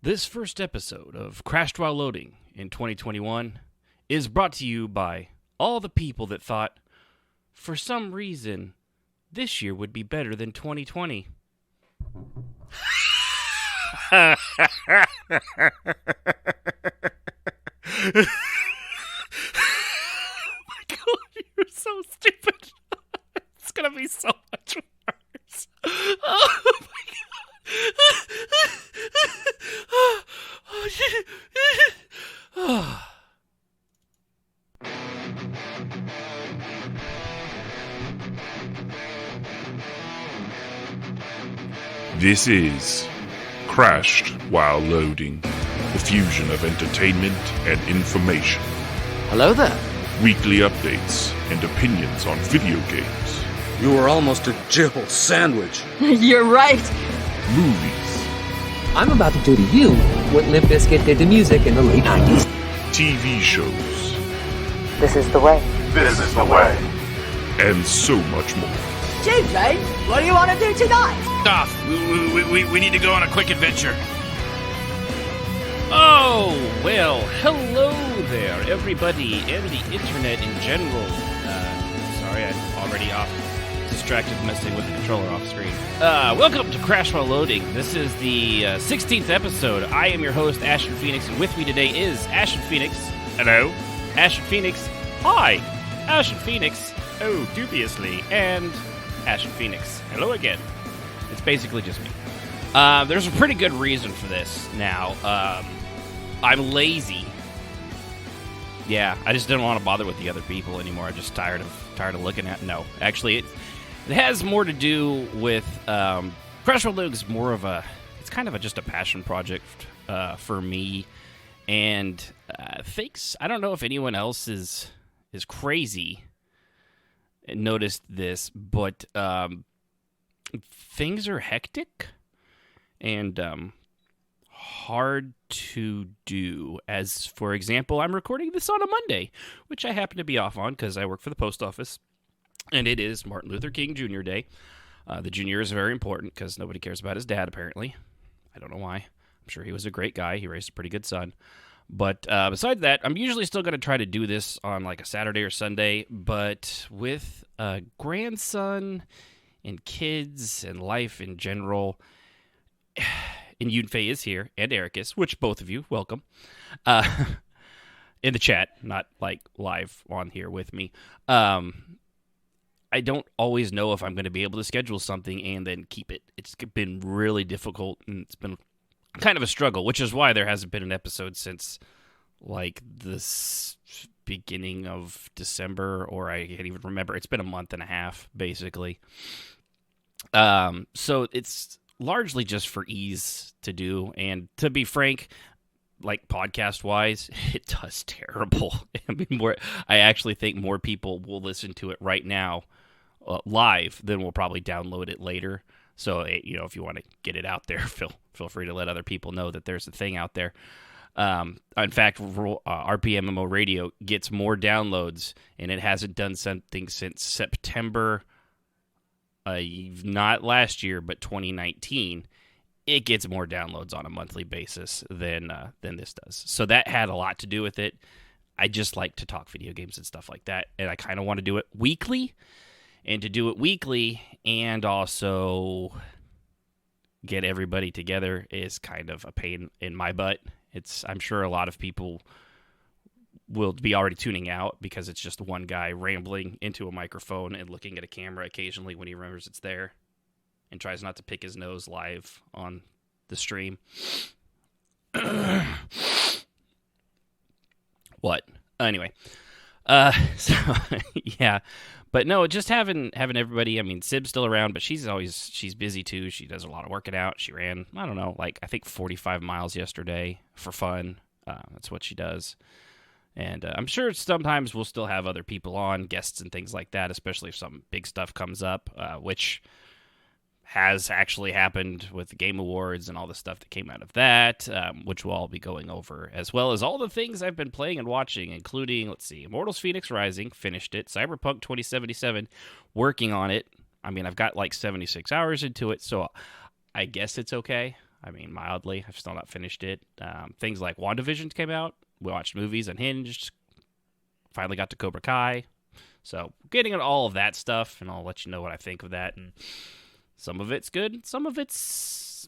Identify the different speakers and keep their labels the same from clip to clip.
Speaker 1: This first episode of Crashed While Loading in 2021 is brought to you by all the people that thought, for some reason, this year would be better than 2020. Oh my god, you're so stupid. It's gonna be so much worse. Oh my god.
Speaker 2: This is Crashed While Loading, the fusion of entertainment and information.
Speaker 3: Hello there.
Speaker 2: Weekly updates and opinions on video games,
Speaker 4: You were almost a Jill sandwich.
Speaker 5: You're right.
Speaker 2: movies,
Speaker 3: I'm about to do to you what Limp Bizkit did to music in the late 90s.
Speaker 2: TV shows,
Speaker 6: This is the way.
Speaker 7: This is the way.
Speaker 2: and so much more.
Speaker 5: JJ, what do you want to do tonight?
Speaker 1: Off. We need to go on a quick adventure. Oh, well, hello there, everybody, and the internet in general. Sorry, I'm already off, distracted messing with the controller off screen. Welcome to Crash While Loading. This is the 16th episode. I am your host, Ashton Phoenix, and with me today is Ashton Phoenix. Hello. Ashton Phoenix. Hi. Ashton Phoenix. Oh, dubiously. And Ashton Phoenix. Hello again. It's basically just me. There's a pretty good reason for this now. I'm lazy. Yeah, I just didn't want to bother with the other people anymore. I'm just tired of looking at. No, actually, it has more to do with Crash While Loading is more of a. It's kind of just a passion project for me, and thanks. I don't know if anyone else is crazy and noticed this, but things are hectic and hard to do. As, for example, I'm recording this on a Monday, which I happen to be off on because I work for the post office, and it is Martin Luther King Jr. Day. The Jr. is very important because nobody cares about his dad, apparently. I don't know why. I'm sure he was a great guy. He raised a pretty good son. But besides that, I'm usually still going to try to do this on like a Saturday or Sunday, but with a grandson and kids and life in general, and Yunfei is here, and Ericus, which both of you, welcome, in the chat, not like live on here with me. I don't always know if I'm going to be able to schedule something and then keep it. It's been really difficult, and it's been kind of a struggle, which is why there hasn't been an episode since like this beginning of December, or I can't even remember. It's been a month and a half, basically. So it's largely just for ease to do, and to be frank, like podcast-wise, it does terrible. I mean, I actually think more people will listen to it right now live than will probably download it later. So, if you want to get it out there, feel free to let other people know that there's a thing out there. In fact, RPMMO Radio gets more downloads, and it hasn't done something since September, not last year, but 2019. It gets more downloads on a monthly basis than this does. So that had a lot to do with it. I just like to talk video games and stuff like that, and I kind of want to do it weekly. And to do it weekly and also get everybody together is kind of a pain in my butt. I'm sure a lot of people will be already tuning out because it's just one guy rambling into a microphone and looking at a camera occasionally when he remembers it's there and tries not to pick his nose live on the stream. What? Anyway. So, yeah. But no, just having everybody. I mean, Sib's still around, but she's busy too. She does a lot of working out. She ran, I don't know, like I think 45 miles yesterday for fun. That's what she does. And I'm sure sometimes we'll still have other people on, guests and things like that, especially if some big stuff comes up, which has actually happened with the Game Awards and all the stuff that came out of that, which we'll all be going over, as well as all the things I've been playing and watching, including, let's see, Immortals Fenyx Rising, finished it, Cyberpunk 2077, working on it. I mean, I've got like 76 hours into it, so I guess it's okay. I mean, mildly. I've still not finished it. Things like WandaVision came out. We watched movies, Unhinged. Finally got to Cobra Kai. So getting at all of that stuff, and I'll let you know what I think of that. And some of it's good. Some of it's...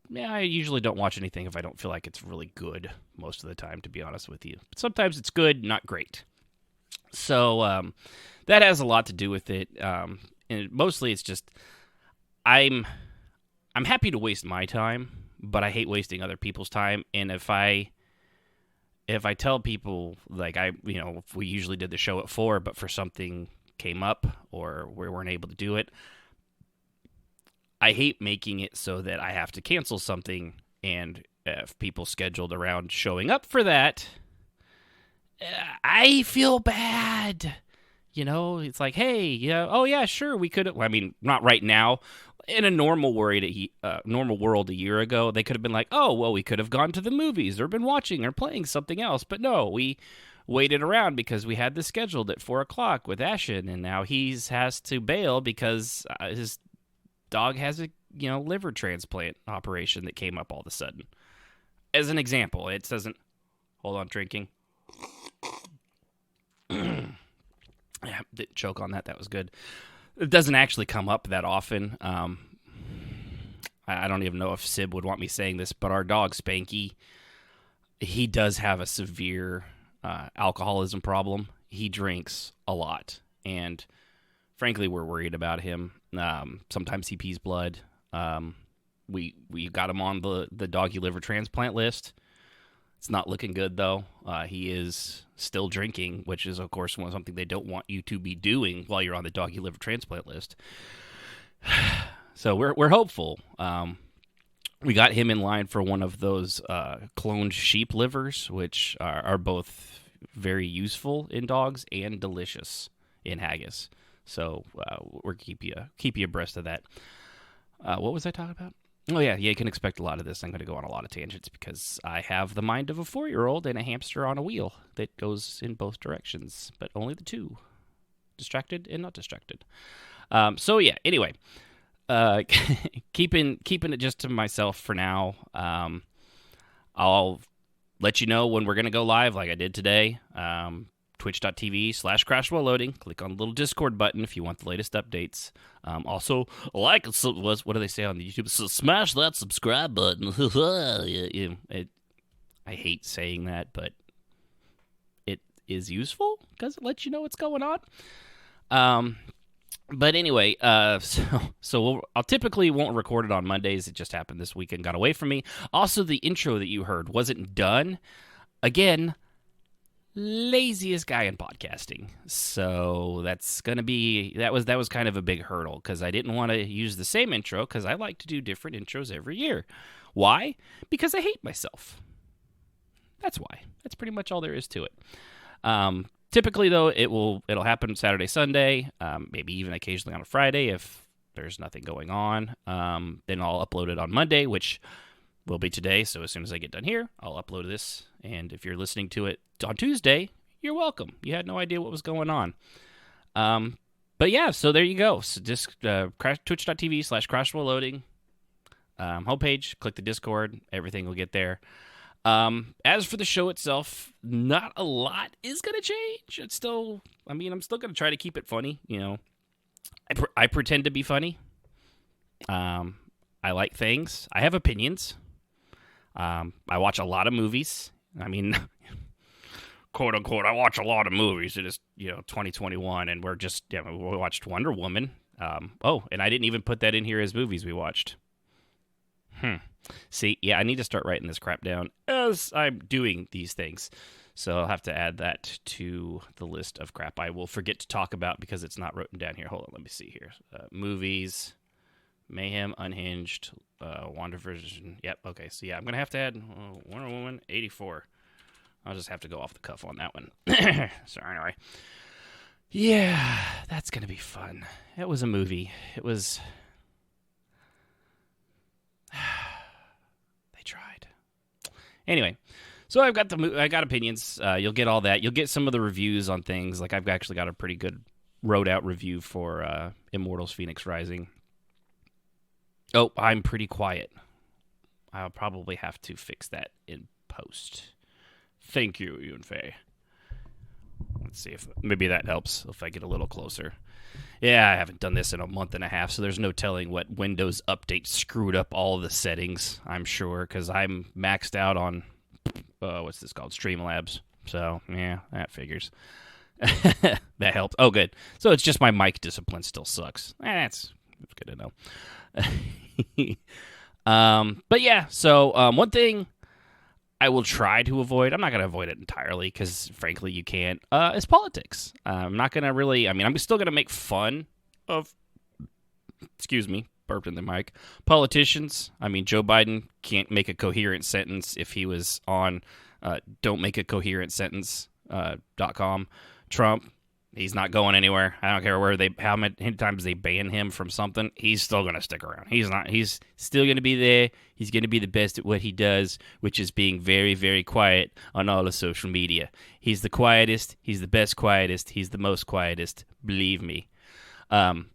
Speaker 1: Yeah, I usually don't watch anything if I don't feel like it's really good most of the time, to be honest with you. But sometimes it's good, not great. So that has a lot to do with it. And mostly it's just I'm happy to waste my time, but I hate wasting other people's time. And if I tell people, like, if we usually did the show at 4, but for something came up or we weren't able to do it, I hate making it so that I have to cancel something, and if people scheduled around showing up for that, I feel bad. It's like, hey, yeah, oh yeah, sure, we could. I mean, not right now. In a normal world a year ago, they could have been like, oh, well, we could have gone to the movies or been watching or playing something else. But no, we waited around because we had this scheduled at 4 o'clock with Ashen, and now he has to bail because his dog has a liver transplant operation that came up all of a sudden. As an example, it doesn't. Hold on, drinking. Yeah, didn't choke on that. That was good. It doesn't actually come up that often. I don't even know if Sib would want me saying this, but our dog Spanky, he does have a severe alcoholism problem. He drinks a lot, and frankly, we're worried about him. Sometimes he pees blood. We got him on the doggy liver transplant list. It's not looking good, though. He is still drinking, which is, of course, something they don't want you to be doing while you're on the doggy liver transplant list. So we're hopeful. We got him in line for one of those cloned sheep livers, which are both very useful in dogs and delicious in haggis. So we'll keep you abreast of that. What was I talking about? Oh, yeah, you can expect a lot of this. I'm going to go on a lot of tangents because I have the mind of a 4-year-old and a hamster on a wheel that goes in both directions, but only the two. Distracted and not distracted. So, yeah, anyway, keeping it just to myself for now. I'll let you know when we're going to go live like I did today. Twitch.tv/CrashWhileLoading. Click on the little Discord button if you want the latest updates. Also, what do they say on the YouTube? So smash that subscribe button. I hate saying that, but it is useful because it lets you know what's going on. But anyway, so I'll typically won't record it on Mondays. It just happened this weekend, got away from me. Also, the intro that you heard wasn't done. Again, laziest guy in podcasting. So that was kind of a big hurdle because I didn't want to use the same intro because I like to do different intros every year. Why? Because I hate myself. That's why. That's pretty much all there is to it. Typically, though, it'll happen Saturday, Sunday, maybe even occasionally on a Friday if there's nothing going on. Then I'll upload it on Monday, which will be today. So as soon as I get done here, I'll upload this. And if you're listening to it on Tuesday, you're welcome. You had no idea what was going on. But yeah, so there you go. So just twitch.tv/CrashWhileLoading. Homepage, click the Discord. Everything will get there. As for the show itself, not a lot is going to change. I'm still going to try to keep it funny. I pretend to be funny. I like things. I have opinions. I watch a lot of movies. Quote unquote, I watch a lot of movies. It is, 2021, and we watched Wonder Woman. And I didn't even put that in here as movies we watched. See, yeah, I need to start writing this crap down as I'm doing these things. So I'll have to add that to the list of crap I will forget to talk about because it's not written down here. Hold on, let me see here. Movies, Mayhem, Unhinged, WandaVision. Yep, okay, so yeah, I'm going to have to add Wonder Woman 84. I'll just have to go off the cuff on that one. So anyway. Yeah, that's going to be fun. It was a movie. It was... They tried. Anyway, so I got opinions. You'll get all that. You'll get some of the reviews on things. Like I've actually got a pretty good wrote out review for Immortals: Phoenix Rising. Oh, I'm pretty quiet. I'll probably have to fix that in post. Thank you, Yunfei. Let's see if maybe that helps if I get a little closer. Yeah, I haven't done this in a month and a half, so there's no telling what Windows update screwed up all of the settings, I'm sure, because I'm maxed out on, what's this called, Streamlabs. So, yeah, that figures. That helped. Oh, good. So it's just my mic discipline still sucks. That's good to know. But yeah, so one thing I will try to avoid, I'm not going to avoid it entirely because, frankly, you can't, is politics. I'm not going to really, I'm still going to make fun of, burped in the mic, politicians. Joe Biden can't make a coherent sentence if he was on don'tmakeacoherentsentence.com. Trump, he's not going anywhere. I don't care how many times they ban him from something. He's still going to stick around. He's still going to be there. He's going to be the best at what he does, which is being very, very quiet on all of social media. He's the quietest. He's the best quietest. He's the most quietest. Believe me. And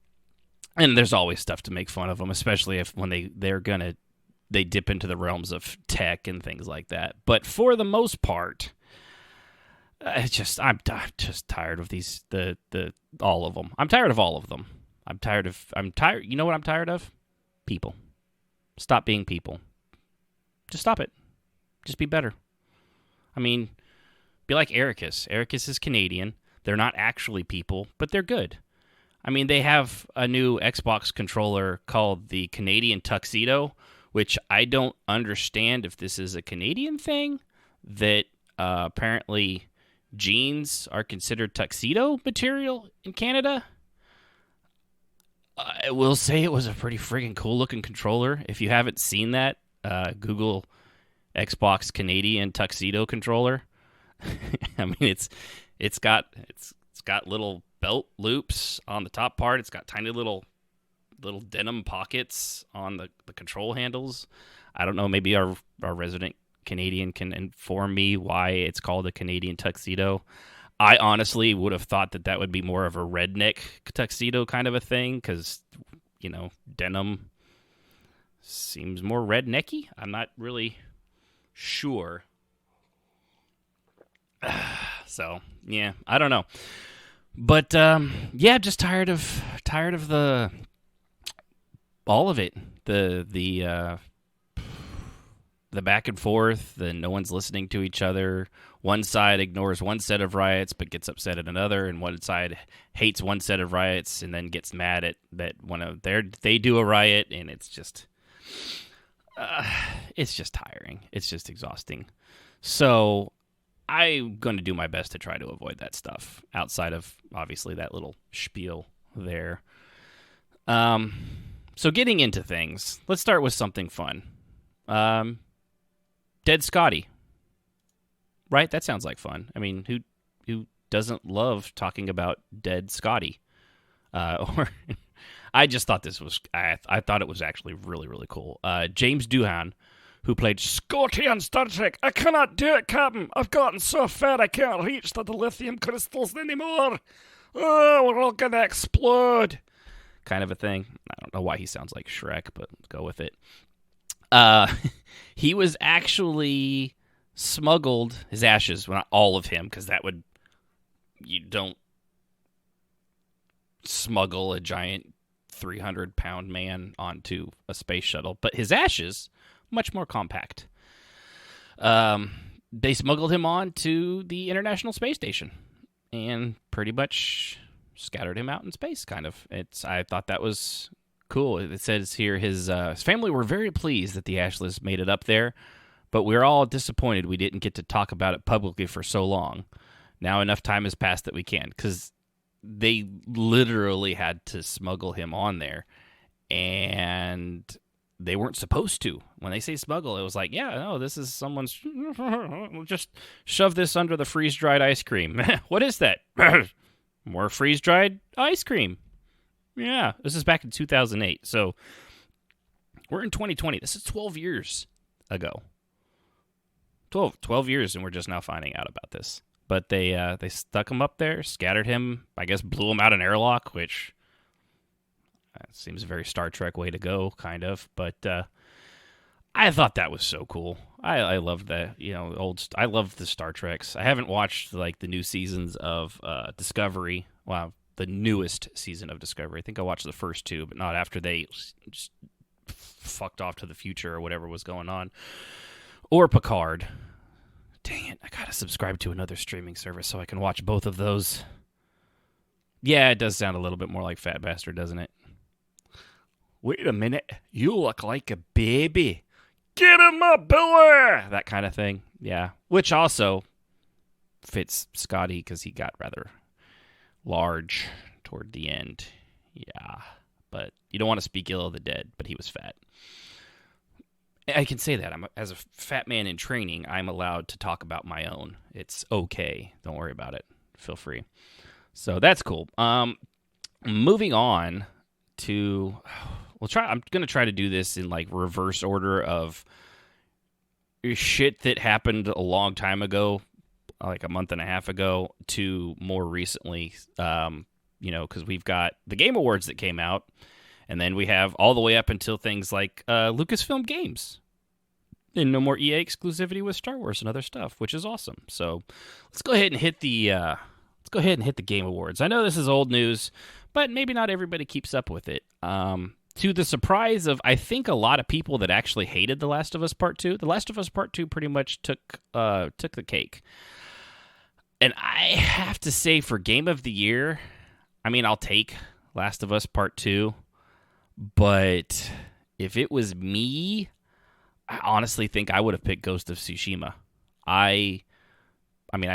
Speaker 1: there's always stuff to make fun of him, especially if when they dip into the realms of tech and things like that. But for the most part, I'm just tired of these all of them. I'm tired of all of them. I'm tired. You know what I'm tired of? People. Stop being people. Just stop it. Just be better. Be like Ericus. Ericus is Canadian. They're not actually people, but they're good. They have a new Xbox controller called the Canadian Tuxedo, which I don't understand if this is a Canadian thing that apparently jeans are considered tuxedo material in Canada. I will say it was a pretty friggin' cool looking controller. If you haven't seen that, Google Xbox Canadian Tuxedo controller. It's got little belt loops on the top part. It's got tiny little denim pockets on the control handles. I don't know, maybe our resident Canadian can inform me why it's called a Canadian Tuxedo. I honestly would have thought that would be more of a redneck tuxedo kind of a thing because, denim seems more rednecky. I'm not really sure. So, yeah, I don't know. But, just tired of all of it. The back and forth, the no one's listening to each other. One side ignores one set of riots but gets upset at another, and one side hates one set of riots and then gets mad at that they do a riot, and it's just tiring. It's just exhausting. So I'm going to do my best to try to avoid that stuff outside of, obviously, that little spiel there. So getting into things, let's start with something fun. Dead Scotty. Right? That sounds like fun. Who doesn't love talking about dead Scotty? I just thought I thought it was actually really, really cool. James Doohan, who played Scotty on Star Trek. I cannot do it, Captain. I've gotten so fat I can't reach the dilithium crystals anymore. Oh, we're all gonna explode. Kind of a thing. I don't know why he sounds like Shrek, but let's go with it. He was actually smuggled, his ashes, well, not all of him, because you don't smuggle a giant 300-pound man onto a space shuttle, but his ashes, much more compact. They smuggled him on to the International Space Station and pretty much scattered him out in space, kind of. I thought that was cool. It says here his family were very pleased that the Ashless made it up there, but we're all disappointed we didn't get to talk about it publicly for so long. Now enough time has passed that we can, because they literally had to smuggle him on there, and they weren't supposed to. When they say smuggle, it was like, yeah, no, this is someone's... just shove this under the freeze-dried ice cream. What is that? More freeze-dried ice cream. Yeah, this is back in 2008, so we're in 2020. This is 12 years ago. 12 years, and we're just now finding out about this. But they stuck him up there, scattered him, I guess blew him out an airlock, which seems a very Star Trek way to go, kind of. But I thought that was so cool. I love the I love the Star Treks. I haven't watched like the new seasons of Discovery. Wow, the newest season of Discovery. I think I watched the first two, but not after they just fucked off to the future or whatever was going on. Or Picard. Dang it, I gotta subscribe to another streaming service so I can watch both of those. Yeah, it does sound a little bit more like Fat Bastard, doesn't it? Wait a minute, you look like a baby. Get in my belly! That kind of thing, yeah. Which also fits Scotty because he got rather large toward the end. Yeah, but you don't want to speak ill of the dead, but he was fat. I can say that. As a fat man in training, I'm allowed to talk about my own. It's okay. Don't worry about it. Feel free. So that's cool. Moving on to... I'm going to try to do this in like reverse order of shit that happened a long time ago, like a month and a half ago, to more recently, because we've got the Game Awards that came out, and then we have all the way up until things like Lucasfilm Games. And no more EA exclusivity with Star Wars and other stuff, which is awesome. So let's go ahead and hit the Game Awards. I know this is old news, but maybe not everybody keeps up with it. To the surprise of, I think, a lot of people that actually hated The Last of Us Part 2, The Last of Us Part 2 pretty much took the cake. And I have to say, for Game of the Year, I mean, I'll take Last of Us Part 2, but if it was me, I honestly think I would have picked Ghost of Tsushima. I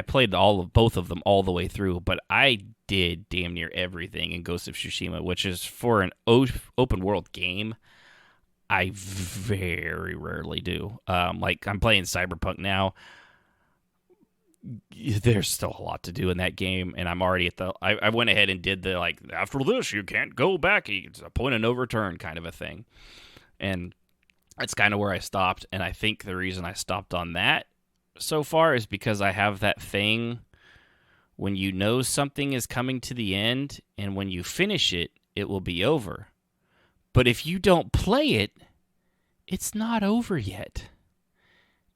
Speaker 1: played both of them all the way through, but I did damn near everything in Ghost of Tsushima, which is for an open world game. I very rarely do. Like I'm playing Cyberpunk now. There's still a lot to do in that game, and I'm already at I went ahead and did the like after this you can't go back. It's a point of no return kind of a thing, and that's kind of where I stopped. And I think the reason I stopped on that so far is because I have that thing when you know something is coming to the end, and when you finish it, it will be over. But if you don't play it, it's not over yet.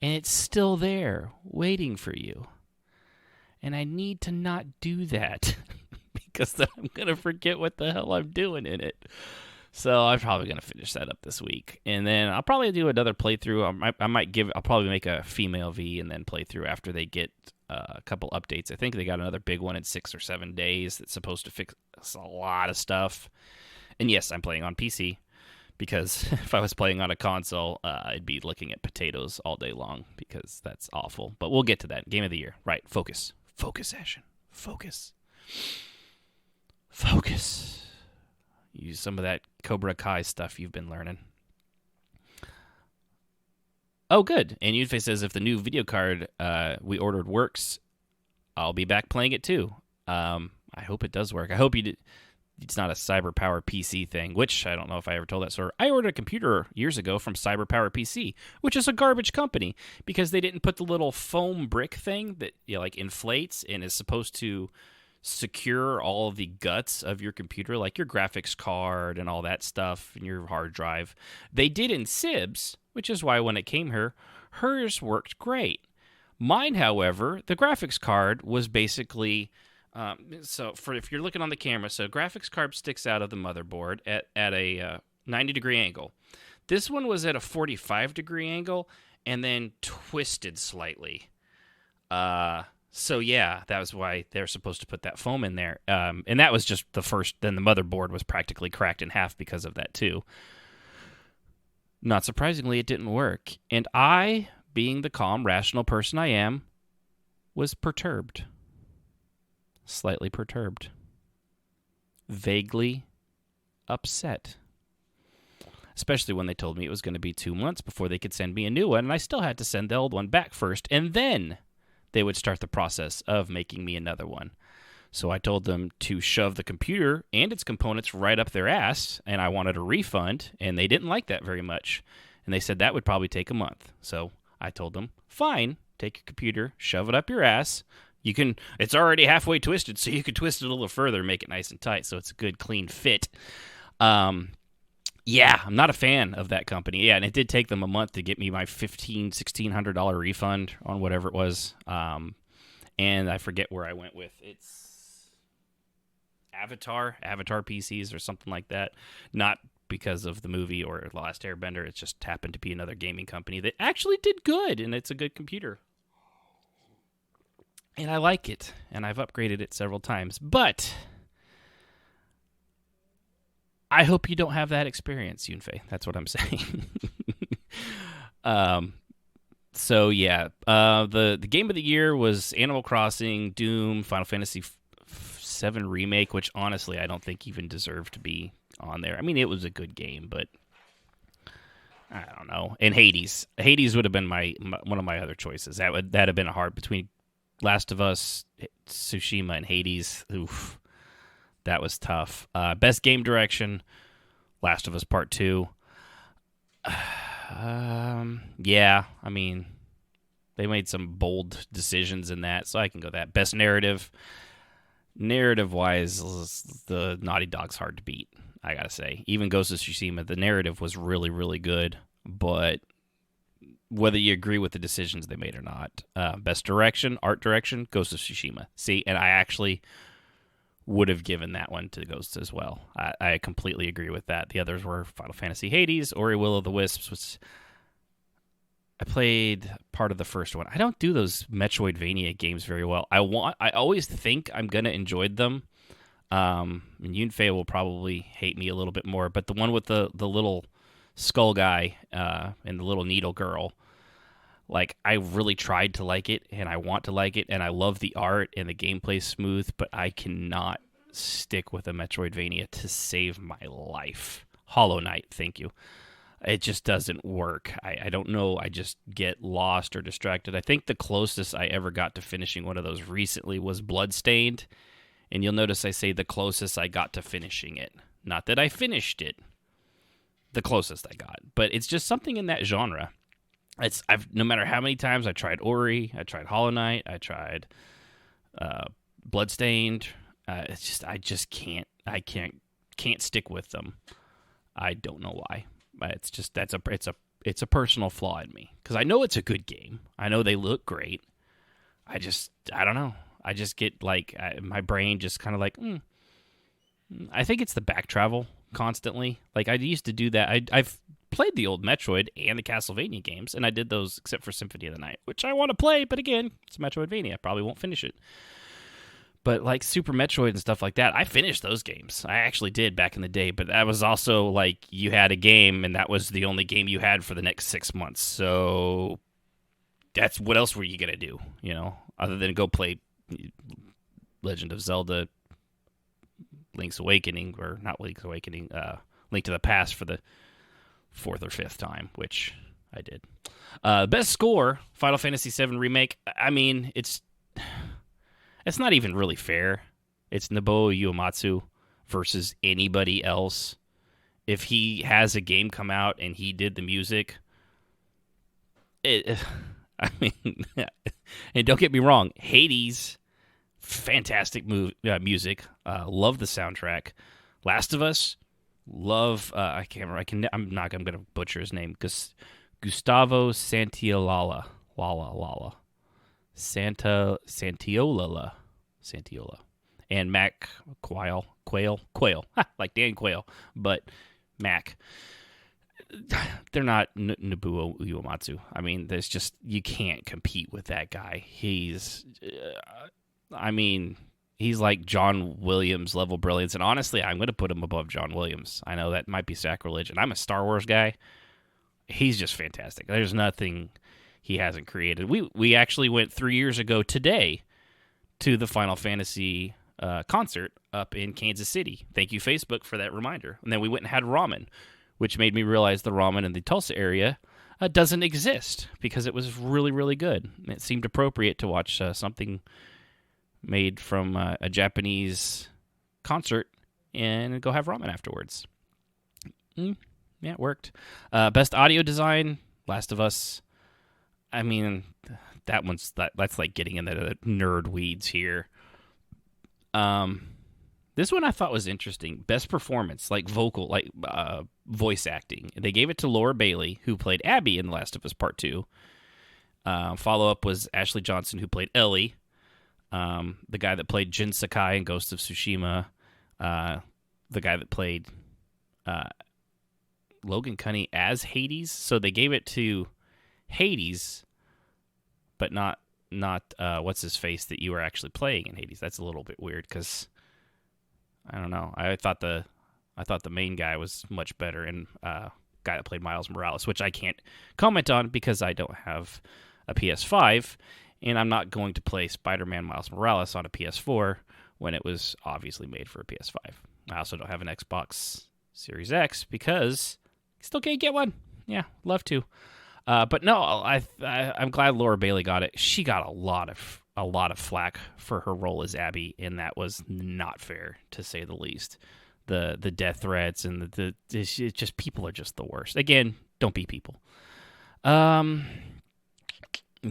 Speaker 1: And it's still there, waiting for you. And I need to not do that, because then I'm going to forget what the hell I'm doing in it. So I'm probably going to finish that up this week. And then I'll probably do another playthrough. I'll probably make a female V and then play through after they get a couple updates. I think they got another big one in 6 or 7 days that's supposed to fix a lot of stuff. And yes, I'm playing on PC, because if I was playing on a console, I'd be looking at potatoes all day long, because that's awful. But we'll get to that. Game of the Year. Right. Focus. Focus, Ashen. Focus. Focus. Use some of that Cobra Kai stuff you've been learning. Oh, good. And Yunfei says if the new video card we ordered works, I'll be back playing it too. I hope it does work. I hope it's not a CyberPower PC thing, which I don't know if I ever told that story. I ordered a computer years ago from CyberPower PC, which is a garbage company, because they didn't put the little foam brick thing that like inflates and is supposed to secure all of the guts of your computer, like your graphics card and all that stuff and your hard drive. They did in Sibs, which is why when it came here, hers worked great. Mine, however, the graphics card was basically if you're looking on the camera, so graphics card sticks out of the motherboard at a 90-degree angle. This one was at a 45-degree angle and then twisted slightly. So yeah, that was why they're supposed to put that foam in there. And that was just the first. Then the motherboard was practically cracked in half because of that too. Not surprisingly, it didn't work. And I, being the calm, rational person I am, was perturbed. Slightly perturbed. Vaguely upset. Especially when they told me it was going to be 2 months before they could send me a new one, and I still had to send the old one back first, and then they would start the process of making me another one. So I told them to shove the computer and its components right up their ass, and I wanted a refund, and they didn't like that very much. And they said that would probably take a month. So I told them, fine, take your computer, shove it up your ass. It's already halfway twisted, so you can twist it a little further, make it nice and tight, so it's a good, clean fit. Yeah, I'm not a fan of that company. Yeah, and it did take them a month to get me my $1,600 refund on whatever it was. And I forget where I went with. It's Avatar PCs or something like that. Not because of the movie or The Last Airbender. It just happened to be another gaming company that actually did good, and it's a good computer. And I like it, and I've upgraded it several times. But I hope you don't have that experience, Yunfei. That's what I'm saying. So yeah, the game of the year was Animal Crossing, Doom, Final Fantasy VII Remake, which honestly I don't think even deserved to be on there. I mean, it was a good game, but I don't know. And Hades would have been my one of my other choices. That'd have been a hard between Last of Us, Tsushima, and Hades. Oof. That was tough. Best game direction, Last of Us Part 2. Yeah, I mean, they made some bold decisions in that, so I can go that. Best narrative. Narrative-wise, the Naughty Dog's hard to beat, I gotta say. Even Ghost of Tsushima, the narrative was really, really good, but whether you agree with the decisions they made or not. Best direction, art direction, Ghost of Tsushima. See, and I actually would have given that one to Ghost as well. I completely agree with that. The others were Final Fantasy Hades, Ori Will of the Wisps, which I played part of the first one. I don't do those Metroidvania games very well. I always think I'm going to enjoy them. And Yunfei will probably hate me a little bit more, but the one with the little skull guy and the little needle girl, like, I really tried to like it, and I want to like it, and I love the art, and the gameplay's smooth, but I cannot stick with a Metroidvania to save my life. Hollow Knight, thank you. It just doesn't work. I don't know. I just get lost or distracted. I think the closest I ever got to finishing one of those recently was Bloodstained, and you'll notice I say the closest I got to finishing it. Not that I finished it. The closest I got. But it's just something in that genre. No matter how many times I tried Ori, I tried Hollow Knight, I tried Bloodstained. I just can't stick with them. I don't know why. It's just it's a personal flaw in me, because I know it's a good game. I know they look great. I don't know. I just get like my brain just kind of like. I think it's the back travel constantly. Like, I used to do that. I've played the old Metroid and the Castlevania games, and I did those except for Symphony of the Night, which I want to play, but again, it's Metroidvania. I probably won't finish it. But like Super Metroid and stuff like that, I finished those games. I actually did back in the day, but that was also like you had a game, and that was the only game you had for the next 6 months. So that's what else were you going to do, other than go play Legend of Zelda, Link's Awakening, or not Link's Awakening, Link to the Past for the 4th or 5th time, which I did. Best score, Final Fantasy VII Remake. I mean, it's not even really fair. It's Nobuo Uematsu versus anybody else. If he has a game come out and he did the music, and don't get me wrong, Hades, fantastic music. Love the soundtrack. Last of Us, love. I can't remember. I'm going to butcher his name. Gustavo Santaolalla. Santiola. And Mac Quayle, like Dan Quayle, but Mac. They're not Nobuo Uematsu. I mean, there's just, you can't compete with that guy. He's like John Williams level brilliance, and honestly, I'm going to put him above John Williams. I know that might be sacrilege, and I'm a Star Wars guy. He's just fantastic. There's nothing he hasn't created. We actually went 3 years ago today to the Final Fantasy concert up in Kansas City. Thank you, Facebook, for that reminder. And then we went and had ramen, which made me realize the ramen in the Tulsa area doesn't exist, because it was really, really good. It seemed appropriate to watch something made from a Japanese concert and go have ramen afterwards. Yeah, it worked. Best audio design, Last of Us. I mean, that's like getting into the nerd weeds here. This This one I thought was interesting. Best performance, like vocal, like voice acting. They gave it to Laura Bailey, who played Abby in The Last of Us Part 2. Follow-up was Ashley Johnson, who played Ellie. The guy that played Jin Sakai in Ghost of Tsushima. The guy that played Logan Cunny as Hades. So they gave it to Hades, but not what's his face that you were actually playing in Hades. That's a little bit weird because I don't know. I thought the main guy was much better, and guy that played Miles Morales, which I can't comment on because I don't have a PS5, and I'm not going to play Spider-Man Miles Morales on a PS4 when it was obviously made for a PS5. I also don't have an Xbox Series X because I still can't get one. Yeah, love to. But no, I'm glad Laura Bailey got it. She got a lot of flack for her role as Abby, and that was not fair, to say the least. The death threats and it's just, people are just the worst. Again, don't be people.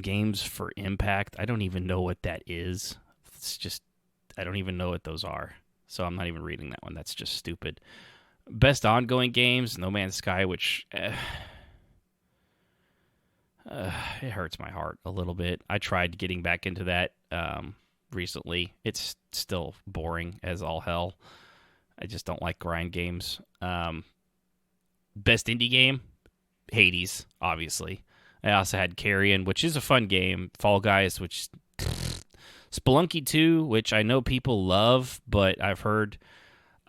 Speaker 1: Games for Impact. I don't even know what that is. It's just, I don't even know what those are. So I'm not even reading that one. That's just stupid. Best ongoing games, No Man's Sky, which it hurts my heart a little bit. I tried getting back into that recently. It's still boring as all hell. I just don't like grind games. Best indie game, Hades, obviously. I also had Carrion, which is a fun game. Fall Guys, which Spelunky 2, which I know people love, but I've heard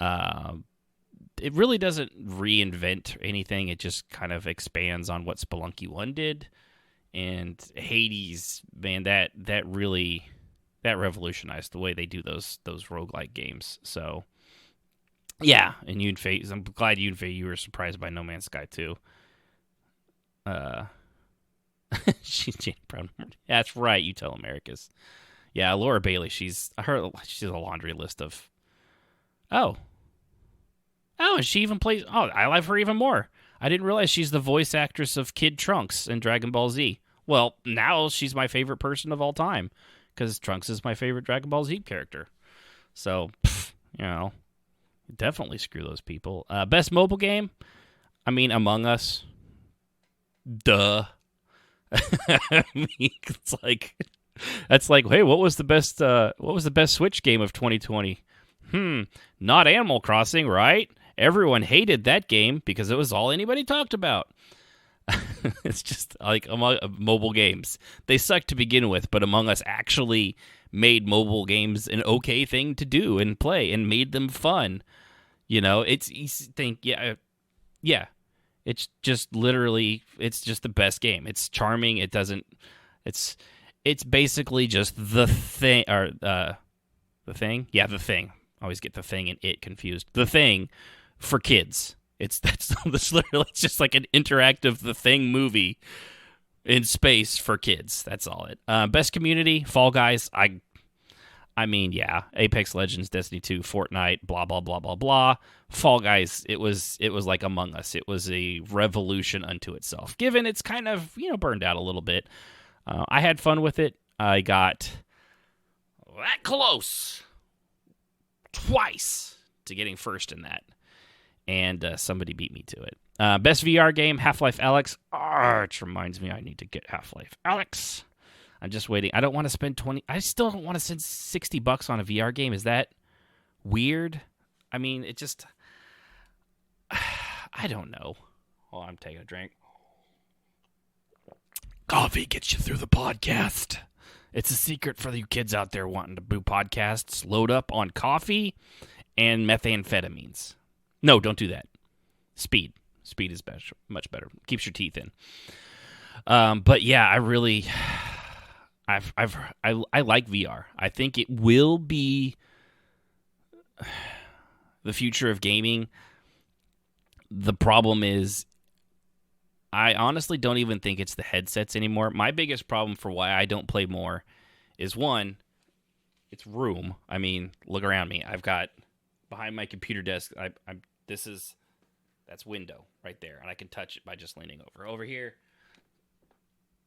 Speaker 1: it really doesn't reinvent anything. It just kind of expands on what Spelunky 1 did. And Hades, man, that revolutionized the way they do those roguelike games. So yeah, and Yunfei, I'm glad Yunfei, you were surprised by No Man's Sky too. She's Jane Brown. That's right, you tell Americas. Yeah, Laura Bailey, she's a laundry list of. Oh, and she even plays. Oh, I love her even more. I didn't realize she's the voice actress of Kid Trunks in Dragon Ball Z. Well, now she's my favorite person of all time because Trunks is my favorite Dragon Ball Z character. So, definitely screw those people. Best mobile game? I mean, Among Us. Duh. I mean, that's like, hey, what was the best Switch game of 2020? Not Animal Crossing, right? Everyone hated that game because it was all anybody talked about. It's just like mobile games. They suck to begin with, but Among Us actually made mobile games an okay thing to do and play and made them fun. You think, yeah. It's just literally, it's just the best game. It's charming. It's basically just the thing, or the thing? Yeah, the thing. I always get the thing and it confused. The Thing for kids. That's literally, it's just like an interactive The Thing movie in space for kids. That's all it. Best community, Fall Guys. I mean, yeah, Apex Legends, Destiny 2, Fortnite, blah blah blah blah blah. Fall Guys, it was like Among Us. It was a revolution unto itself. Given it's kind of burned out a little bit, I had fun with it. I got that close twice to getting first in that, and somebody beat me to it. Best VR game, Half-Life Alyx. Which reminds me, I need to get Half-Life Alyx. I'm just waiting. I don't want to spend I still don't want to spend $60 on a VR game. Is that weird? I mean, it just, I don't know. Oh, I'm taking a drink. Coffee gets you through the podcast. It's a secret for you kids out there wanting to do podcasts. Load up on coffee and methamphetamines. No, don't do that. Speed. Speed is better, much better. Keeps your teeth in. But yeah, I really, I like VR. I think it will be the future of gaming. The problem is, I honestly don't even think it's the headsets anymore. My biggest problem for why I don't play more is, one, it's room. I mean, look around me. I've got behind my computer desk. That's window right there, and I can touch it by just leaning over. Over here,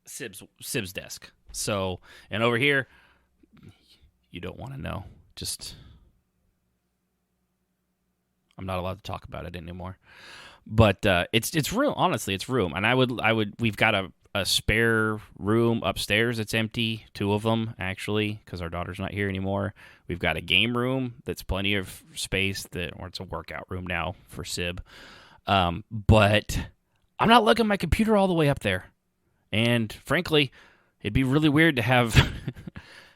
Speaker 1: Sib's desk. So, and over here, you don't want to know. Just I'm not allowed to talk about it anymore. But it's room. Honestly, it's room. And I would. We've got a spare room upstairs that's empty. 2 of them actually, because our daughter's not here anymore. We've got a game room that's plenty of space. Or it's a workout room now for Sib. But I'm not lugging my computer all the way up there. And frankly, it'd be really weird to have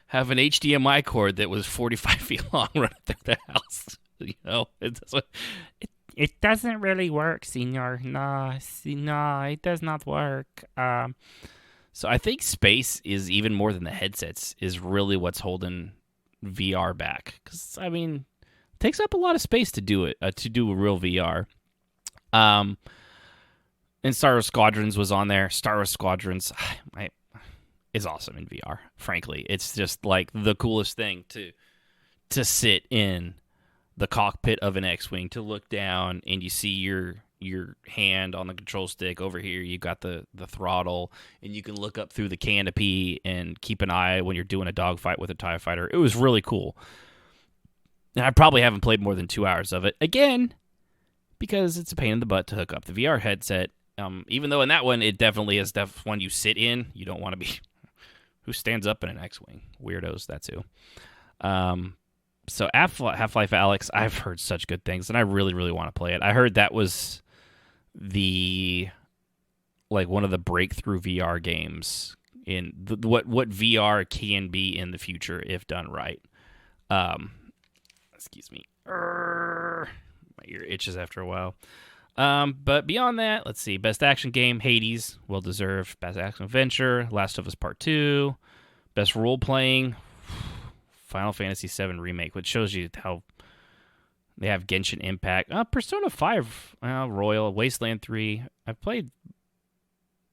Speaker 1: have an HDMI cord that was 45 feet long running through the house. You know, it doesn't really work, senor. No, it does not work. So I think space is even more than the headsets is really what's holding VR back. Because, I mean, it takes up a lot of space to do it, to do a real VR. And Star Wars Squadrons was on there. Star Wars Squadrons is awesome in VR, frankly. It's just like the coolest thing to sit in the cockpit of an X-Wing, to look down and you see your hand on the control stick. Over here you got the throttle, and you can look up through the canopy and keep an eye when you're doing a dogfight with a TIE fighter. It was really cool. And I probably haven't played more than 2 hours of it. Again, because it's a pain in the butt to hook up the VR headset. Even though in that one, it definitely is one you sit in. You don't want to be... Who stands up in an X-Wing? Weirdos, that's who. So Half-Life Alyx, I've heard such good things, and I really, really want to play it. I heard that was one of the breakthrough VR games in what VR can be in the future if done right. Excuse me. My ear itches after a while. But beyond that, let's see. Best action game, Hades, well deserved. Best action adventure, Last of Us Part 2. Best role playing, Final Fantasy VII Remake, which shows you how they have Genshin Impact. Persona 5, Royal, Wasteland 3. I've played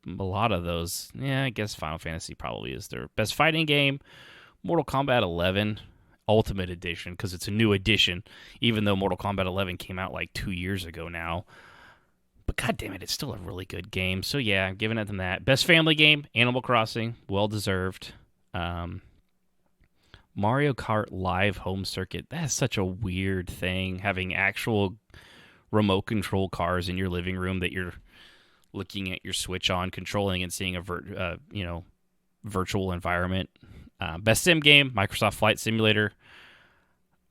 Speaker 1: a lot of those. Yeah, I guess Final Fantasy probably is their best fighting game. Mortal Kombat 11 Ultimate Edition, because it's a new edition, even though Mortal Kombat 11 came out like 2 years ago now. But god damn it, it's still a really good game. So yeah, I'm giving it them that. Best family game, Animal Crossing, well deserved. Mario Kart Live Home Circuit. That's such a weird thing, having actual remote control cars in your living room that you're looking at your Switch on, controlling and seeing a virtual environment. Best sim game, Microsoft Flight Simulator.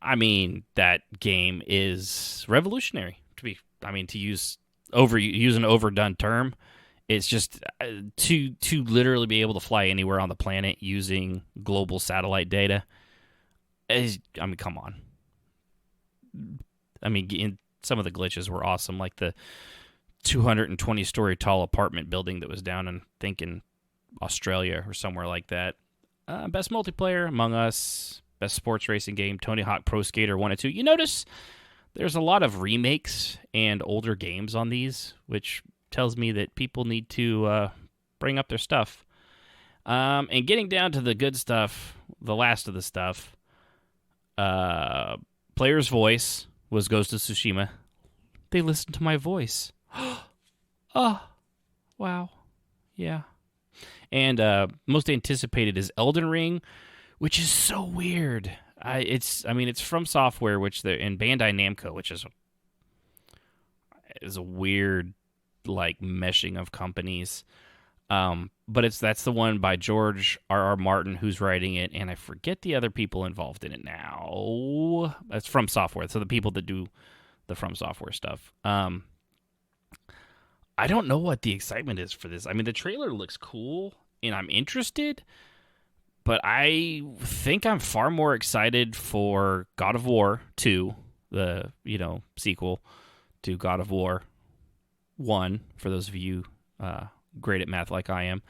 Speaker 1: I mean, that game is revolutionary. To use an overdone term, it's just to literally be able to fly anywhere on the planet using global satellite data. Come on. Some of the glitches were awesome, like the 220-story tall apartment building that was down in Australia or somewhere like that. Best multiplayer, Among Us. Best sports racing game, Tony Hawk Pro Skater 1 and 2. You notice there's a lot of remakes and older games on these, which tells me that people need to bring up their stuff. And getting down to the good stuff, the last of the stuff, player's voice was Ghost of Tsushima. They listened to my voice. Oh, wow. Yeah. And most anticipated is Elden Ring, which is so weird. It's From Software, and Bandai Namco, which is a weird meshing of companies. But that's the one by George R.R. Martin, who's writing it, and I forget the other people involved in it now. That's From Software, so the people that do the From Software stuff. I don't know what the excitement is for this. The trailer looks cool, and I'm interested, but I think I'm far more excited for God of War 2, the sequel to God of War 1, for those of you great at math like I am,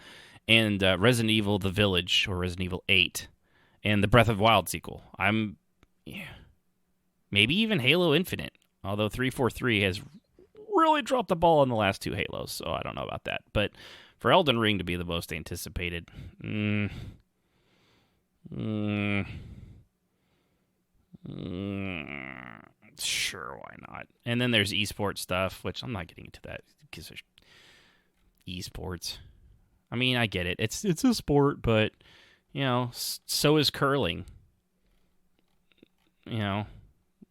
Speaker 1: and Resident Evil The Village, or Resident Evil 8, and the Breath of the Wild sequel. Maybe even Halo Infinite, although 343 has really dropped the ball on the last 2 Halos, so I don't know about that. But for Elden Ring to be the most anticipated, sure, why not? And then there's esports stuff, which I'm not getting into that because there's esports. I get it. It's a sport, but so is curling.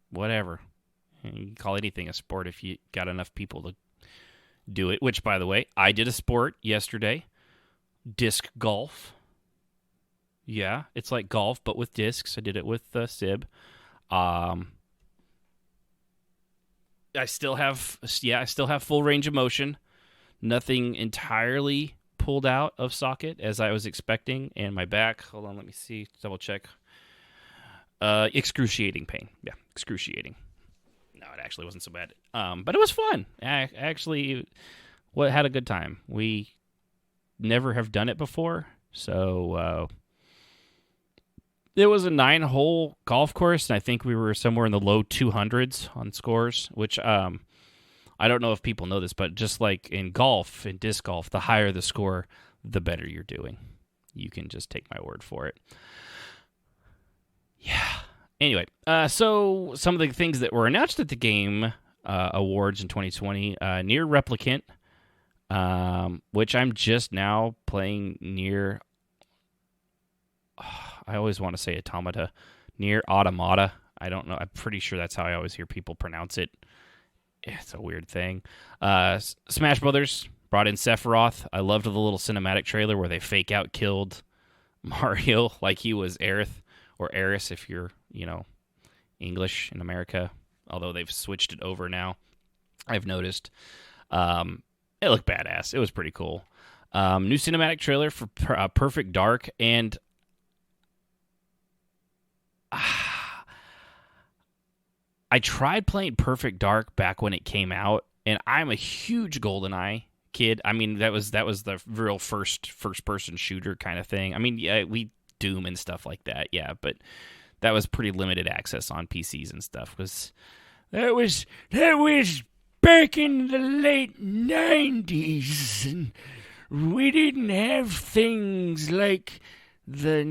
Speaker 1: Whatever. And you can call anything a sport if you got enough people to do it, which, by the way, I did a sport yesterday. Disc golf. Yeah, it's like golf, but with discs. I did it with Sib. I still have full range of motion. Nothing entirely pulled out of socket as I was expecting, and my back, hold on, let me see, double check. Excruciating pain. Yeah, excruciating. No, it actually wasn't so bad. But it was fun. I actually had a good time. We never have done it before, so it was a 9-hole golf course, and I think we were somewhere in the low 200s on scores, which I don't know if people know this, but just like in golf, in disc golf, the higher the score, the better you're doing. You can just take my word for it. Yeah. Anyway, so some of the things that were announced at the Game Awards in 2020, Nier Replicant, which I'm just now playing Nier. I always want to say Automata. Nier Automata. I don't know. I'm pretty sure that's how I always hear people pronounce it. It's a weird thing. Smash Brothers brought in Sephiroth. I loved the little cinematic trailer where they fake out killed Mario like he was Aerith, or Aeris if you're, English in America, although they've switched it over now, I've noticed. It looked badass. It was pretty cool. New cinematic trailer for Perfect Dark, and I tried playing Perfect Dark back when it came out, and I'm a huge GoldenEye kid. I mean, that was the real first-person shooter kind of thing. I mean, yeah, we Doom and stuff like that, yeah, but that was pretty limited access on PCs and stuff. That was back in the late 90s, and we didn't have things like the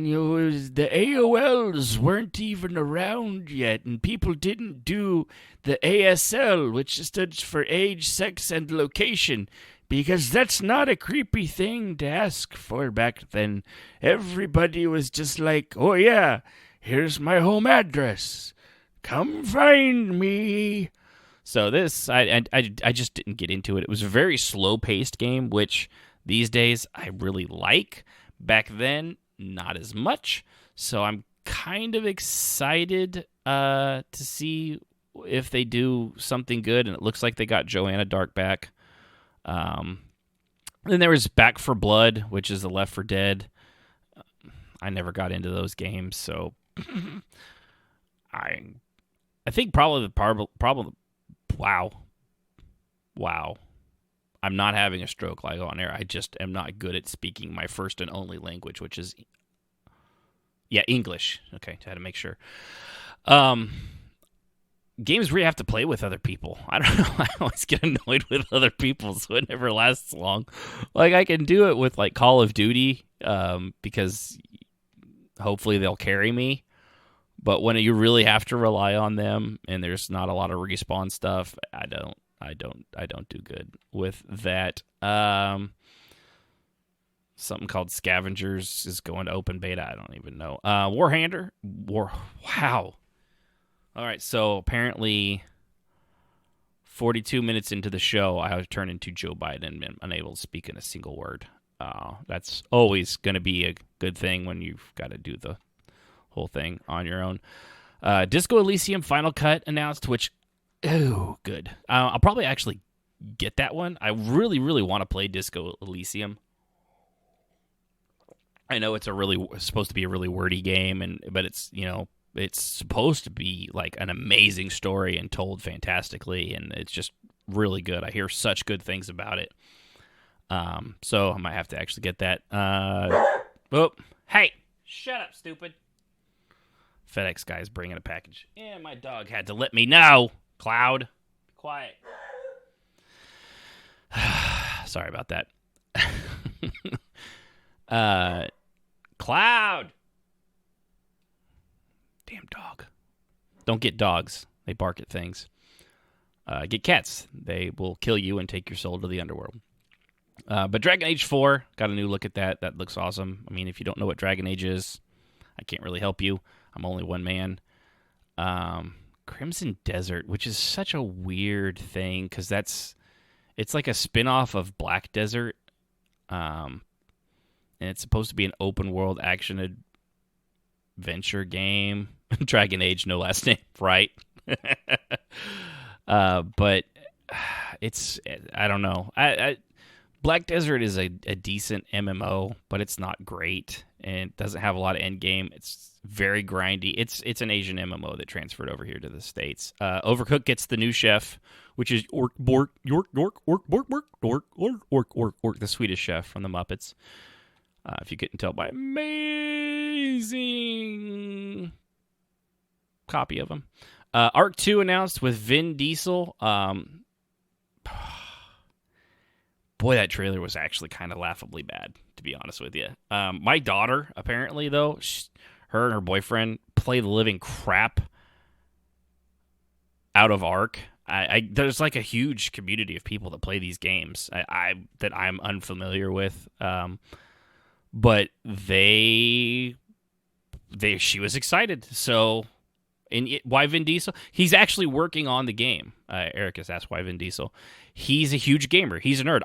Speaker 1: AOLs weren't even around yet, and people didn't do the ASL, which stood for age, sex, and location, because that's not a creepy thing to ask for back then. Everybody was just like, oh yeah, here's my home address. Come find me. So this, I just didn't get into it. It was a very slow-paced game, which these days I really like. Back then, not as much. So I'm kind of excited to see if they do something good, and it looks like they got Joanna Dark back. Then there was Back 4 Blood, which is the Left 4 Dead. I never got into those games, so I think probably the problem. Wow. I'm not having a stroke like on air. I just am not good at speaking my first and only language, which is English. Okay, I had to make sure. Games where you have to play with other people. I don't know. I always get annoyed with other people, so it never lasts long. Like, I can do it with, like, Call of Duty, because hopefully they'll carry me. But when you really have to rely on them, and there's not a lot of respawn stuff, I don't do good with that. Something called Scavengers is going to open beta. I don't even know. Wow. All right, so apparently 42 minutes into the show, I have turned into Joe Biden and been unable to speak in a single word. That's always going to be a good thing when you've got to do the whole thing on your own. Disco Elysium Final Cut announced, which, good. I'll probably actually get that one. I really, really want to play Disco Elysium. I know it's supposed to be a really wordy game, but it's, it's supposed to be like an amazing story and told fantastically, and it's just really good. I hear such good things about it. So I might have to actually get that. Hey, shut up, stupid. FedEx guy's bringing a package. Yeah, my dog had to let me know. Cloud, quiet. Sorry about that. Cloud. Damn dog. Don't get dogs. They bark at things. Get cats. They will kill you and take your soul to the underworld. But Dragon Age 4, got a new look at that. That looks awesome. I mean, if you don't know what Dragon Age is, I can't really help you. I'm only one man. Crimson Desert, which is such a weird thing because it's like a spin-off of Black Desert, and it's supposed to be an open world action adventure game. Dragon Age, no last name, right? But it's, I don't know. Black Desert is a decent MMO, but it's not great and it doesn't have a lot of end game. It's very grindy. It's an Asian MMO that transferred over here to the States. Overcooked gets the new chef, which is Ork, the Swedish chef from the Muppets. If you couldn't tell by amazing copy of him. Arc 2 announced with Vin Diesel. Boy, that trailer was actually kind of laughably bad, to be honest with you. My daughter, apparently, though, her and her boyfriend play the living crap out of Arc. There's like a huge community of people that play these games that I'm unfamiliar with. But she was excited. So, why Vin Diesel? He's actually working on the game. Eric has asked why Vin Diesel. He's a huge gamer. He's a nerd.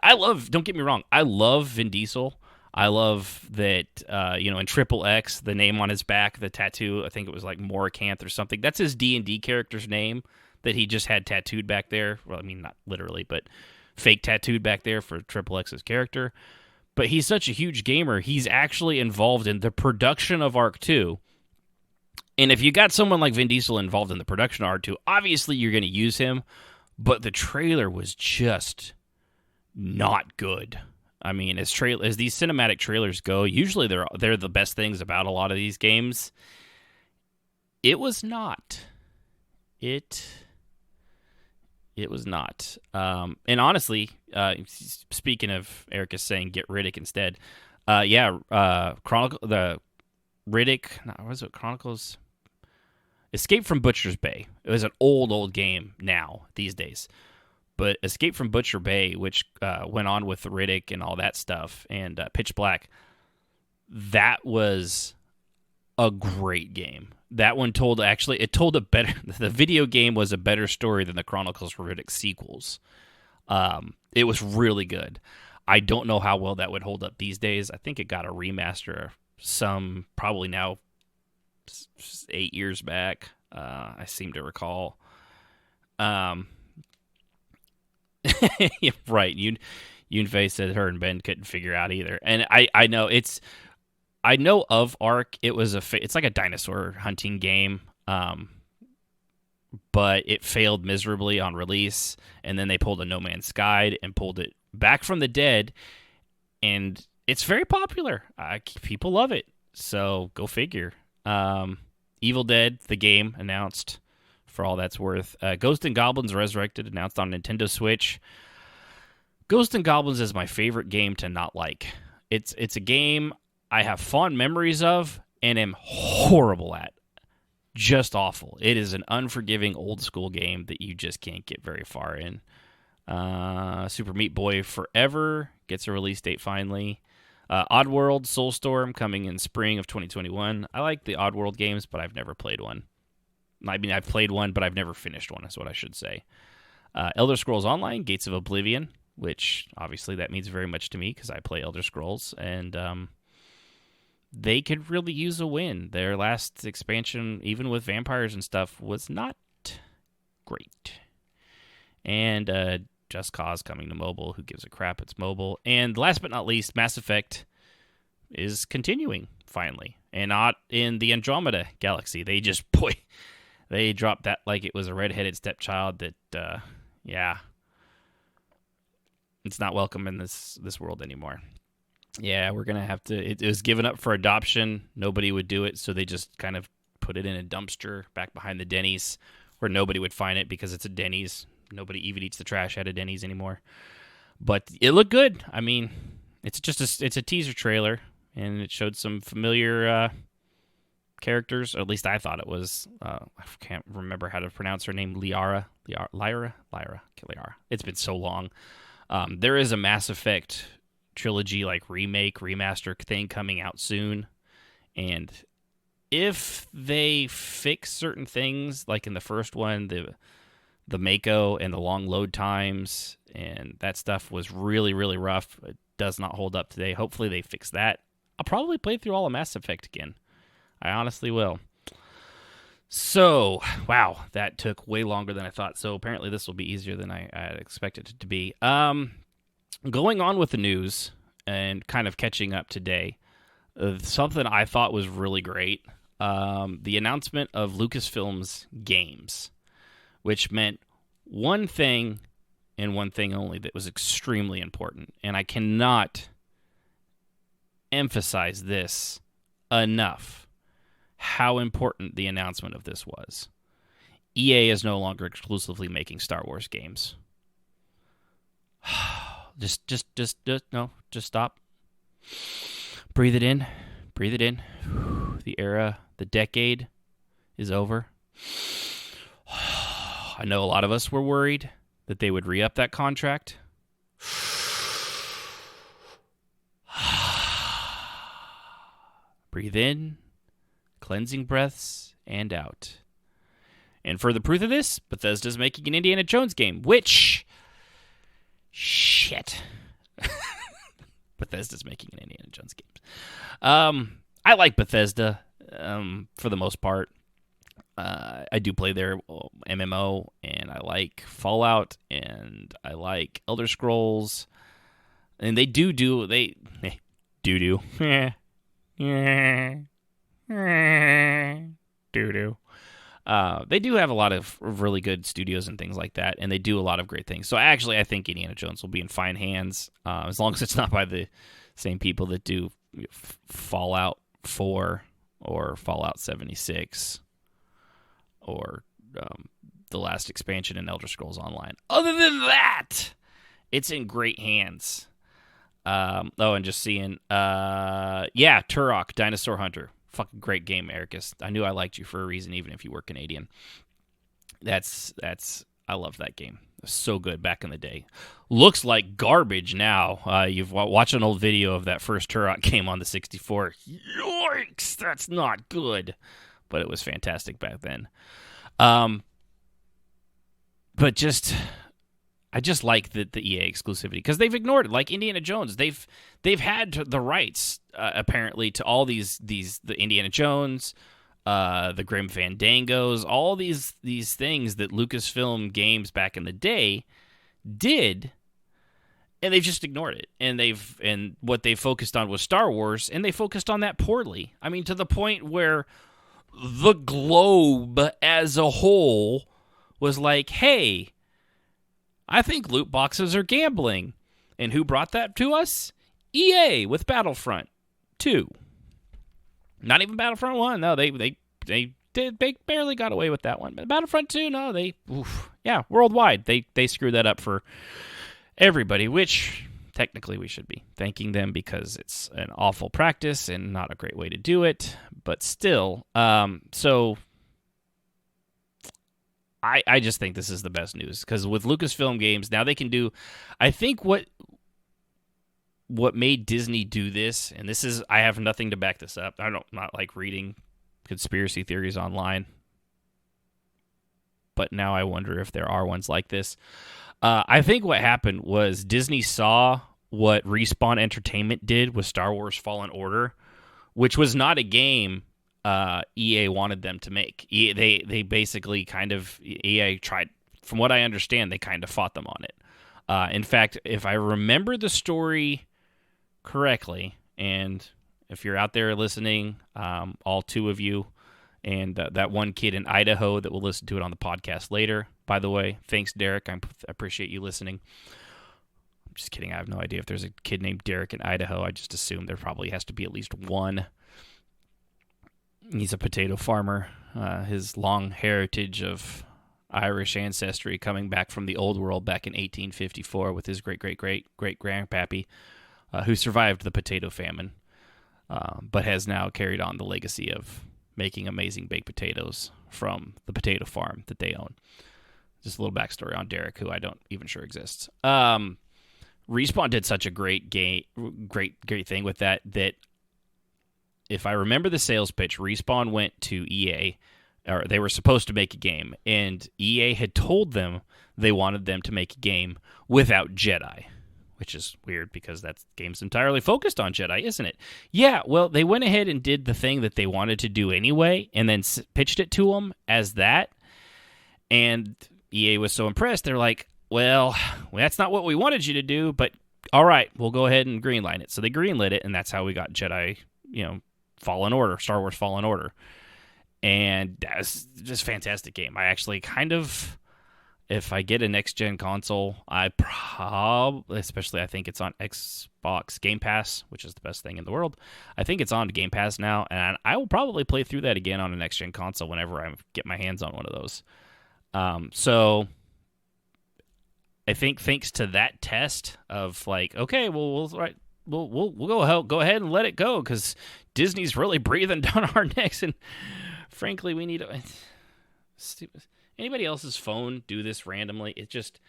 Speaker 1: Don't get me wrong, I love Vin Diesel. I love that, in Triple X, the name on his back, the tattoo, I think it was like Morakanth or something. That's his D&D character's name that he just had tattooed back there. Well, I mean, not literally, but fake tattooed back there for Triple X's character. But he's such a huge gamer, he's actually involved in the production of Arc 2. And if you got someone like Vin Diesel involved in the production of Arc 2, obviously you're going to use him. But the trailer was just not good. I mean, as these cinematic trailers go, usually they're the best things about a lot of these games. It was not. It was not. And honestly, speaking of Eric is saying get Riddick instead. Chronicles? Escape from Butcher's Bay. It was an old game now, these days. But Escape from Butcher Bay, which went on with Riddick and all that stuff, and Pitch Black, that was a great game. That one told a better... The video game was a better story than the Chronicles of Riddick sequels. It was really good. I don't know how well that would hold up these days. I think it got a remaster probably now 8 years back. I seem to recall. Right. Yunfei said her and Ben couldn't figure out either. And I know of Ark. It's like a dinosaur hunting game. But it failed miserably on release. And then they pulled a No Man's Sky and pulled it back from the dead. And it's very popular. People love it. So go figure. Evil Dead, the game, announced for all that's worth. Ghosts and Goblins Resurrected, announced on Nintendo Switch. Ghosts and Goblins is my favorite game to not like. It's a game I have fond memories of and am horrible at. Just awful. It is an unforgiving old school game that you just can't get very far in. Super Meat Boy Forever gets a release date finally. Oddworld Soulstorm coming in spring of 2021. I like the Oddworld games, but I've never played one. I mean, I've played one, but I've never finished one, is what I should say. Elder Scrolls Online, Gates of Oblivion, which obviously that means very much to me because I play Elder Scrolls, and they could really use a win. Their last expansion, even with vampires and stuff, was not great. And Just Cause coming to mobile. Who gives a crap? It's mobile. And last but not least, Mass Effect is continuing, finally. And not in the Andromeda Galaxy. They dropped that like it was a redheaded stepchild that, it's not welcome in this world anymore. Yeah, we're going to have to... It was given up for adoption. Nobody would do it, so they just kind of put it in a dumpster back behind the Denny's where nobody would find it because it's a Denny's. Nobody even eats the trash at a Denny's anymore. But it looked good. I mean, it's a teaser trailer, and it showed some familiar characters. Or at least I thought it was. I can't remember how to pronounce her name. Lyra. It's been so long. There is a Mass Effect trilogy, like remake, remaster thing coming out soon, and if they fix certain things, like in the first one, the Mako and the long load times, and that stuff was really, really rough. It does not hold up today. Hopefully they fix that. I'll probably play through all of Mass Effect again. I honestly will. So, wow, that took way longer than I thought. So apparently this will be easier than I had expected it to be. Going on with the news and kind of catching up today, something I thought was really great, the announcement of Lucasfilm's games, which meant one thing and one thing only that was extremely important. And I cannot emphasize this enough, how important the announcement of this was. EA is no longer exclusively making Star Wars games. Just stop. Breathe it in. Breathe it in. The era, the decade is over. I know a lot of us were worried that they would re-up that contract. Breathe in, cleansing breaths, and out. And for the proof of this, Bethesda's making an Indiana Jones game, which... Shit. Bethesda's making an Indiana Jones game. I like Bethesda for the most part. I do play their MMO, and I like Fallout, and I like Elder Scrolls, and they do. They do. They do have a lot of really good studios and things like that, and they do a lot of great things. So actually, I think Indiana Jones will be in fine hands, as long as it's not by the same people that do Fallout 4 or Fallout 76 or the last expansion in Elder Scrolls Online. Other than that, it's in great hands. And just seeing, Turok, Dinosaur Hunter. Fucking great game, Ericus. I knew I liked you for a reason, even if you were Canadian. I love that game. So good back in the day. Looks like garbage now. You've watched an old video of that first Turok game on the 64. Yikes, that's not good. But it was fantastic back then. But I just like the EA exclusivity because they've ignored it. Like Indiana Jones, they've had the rights apparently to all the Indiana Jones, the Grim Fandangos, all these things that Lucasfilm Games back in the day did, and they've just ignored it. And what they focused on was Star Wars, and they focused on that poorly. I mean, to the point where the globe as a whole was like, hey, I think loot boxes are gambling. And who brought that to us? EA with Battlefront 2. Not even Battlefront 1. No, they barely got away with that one. But Battlefront 2, no, worldwide. They screwed that up for everybody, which technically we should be thanking them because it's an awful practice and not a great way to do it. But still, so I just think this is the best news because with Lucasfilm Games, now they can do, I think what made Disney do this, and this is, I have nothing to back this up. Not like reading conspiracy theories online, but now I wonder if there are ones like this. I think what happened was Disney saw what Respawn Entertainment did with Star Wars Fallen Order, which was not a game EA wanted them to make. They basically EA tried, from what I understand, they kind of fought them on it. In fact, if I remember the story correctly, and if you're out there listening, all two of you, and that one kid in Idaho that will listen to it on the podcast later, by the way, thanks, Derek. I appreciate you listening. I'm just kidding. I have no idea if there's a kid named Derek in Idaho. I just assume there probably has to be at least one. He's a potato farmer. His long heritage of Irish ancestry coming back from the old world back in 1854 with his great-great-great-great-grandpappy, who survived the potato famine, but has now carried on the legacy of making amazing baked potatoes from the potato farm that they own. Just a little backstory on Derek, who I don't even sure exists. Respawn did such a great thing with that if I remember the sales pitch, Respawn went to EA, or they were supposed to make a game, and EA had told them they wanted them to make a game without Jedi, which is weird because that game's entirely focused on Jedi, isn't it? Yeah, well, they went ahead and did the thing that they wanted to do anyway, and then pitched it to them as that, and EA was so impressed, they're like, well, that's not what we wanted you to do, but all right, we'll go ahead and greenlight it. So they greenlit it, and that's how we got Jedi, Fallen Order, Star Wars Fallen Order. And that's just a fantastic game. I actually kind of, if I get a next-gen console, especially I think it's on Xbox Game Pass, which is the best thing in the world. I think it's on Game Pass now, and I will probably play through that again on a next-gen console whenever I get my hands on one of those. So I think thanks to that test of like, okay, well, we'll go ahead and let it go because Disney's really breathing down our necks, and frankly, we need anybody else's phone do this randomly. It just,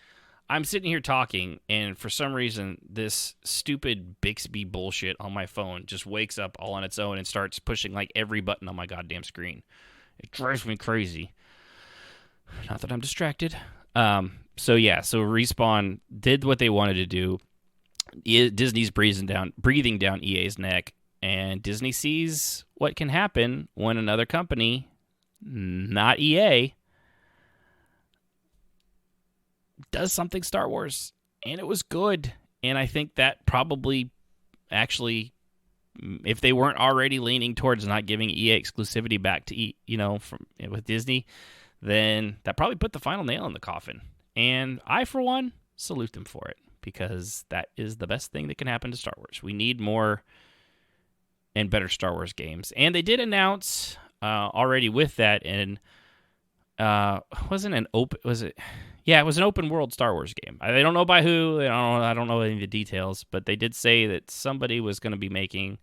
Speaker 1: I'm sitting here talking, and for some reason, this stupid Bixby bullshit on my phone just wakes up all on its own and starts pushing like every button on my goddamn screen. It drives me crazy. Not that I'm distracted. So Respawn did what they wanted to do. Disney's breathing down EA's neck, and Disney sees what can happen when another company, not EA, does something Star Wars, and it was good. And I think that probably actually, if they weren't already leaning towards not giving EA exclusivity back to with Disney, then that probably put the final nail in the coffin. And I, for one, salute them for it, because that is the best thing that can happen to Star Wars. We need more and better Star Wars games. And they did announce already with that, and it was an open world Star Wars game. I don't know by who. I don't know any of the details, but they did say that somebody was going to be making.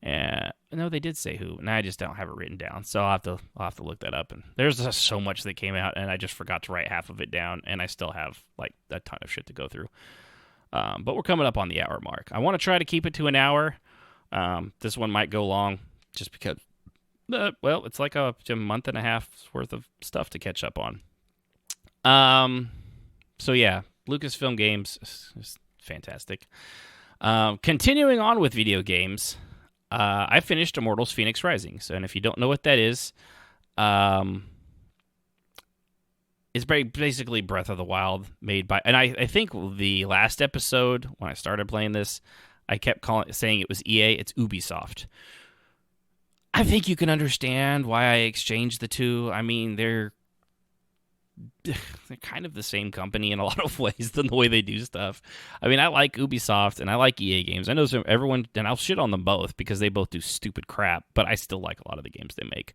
Speaker 1: No, they did say who, and I just don't have it written down, so I'll have to look that up. And there's just so much that came out, and I just forgot to write half of it down, and I still have like a ton of shit to go through. But we're coming up on the hour mark. I want to try to keep it to an hour. This one might go long, just because. It's like a month and a half's worth of stuff to catch up on. So yeah, Lucasfilm Games is fantastic. Continuing on with video games. I finished Immortals Phoenix Rising. So, and if you don't know what that is, it's basically Breath of the Wild made by... And I think the last episode, when I started playing this, I kept saying it was EA. It's Ubisoft. I think you can understand why I exchanged the two. I mean, they're kind of the same company in a lot of ways than the way they do stuff. I mean, I like Ubisoft and I like EA games. I know everyone, and I'll shit on them both because they both do stupid crap, but I still like a lot of the games they make.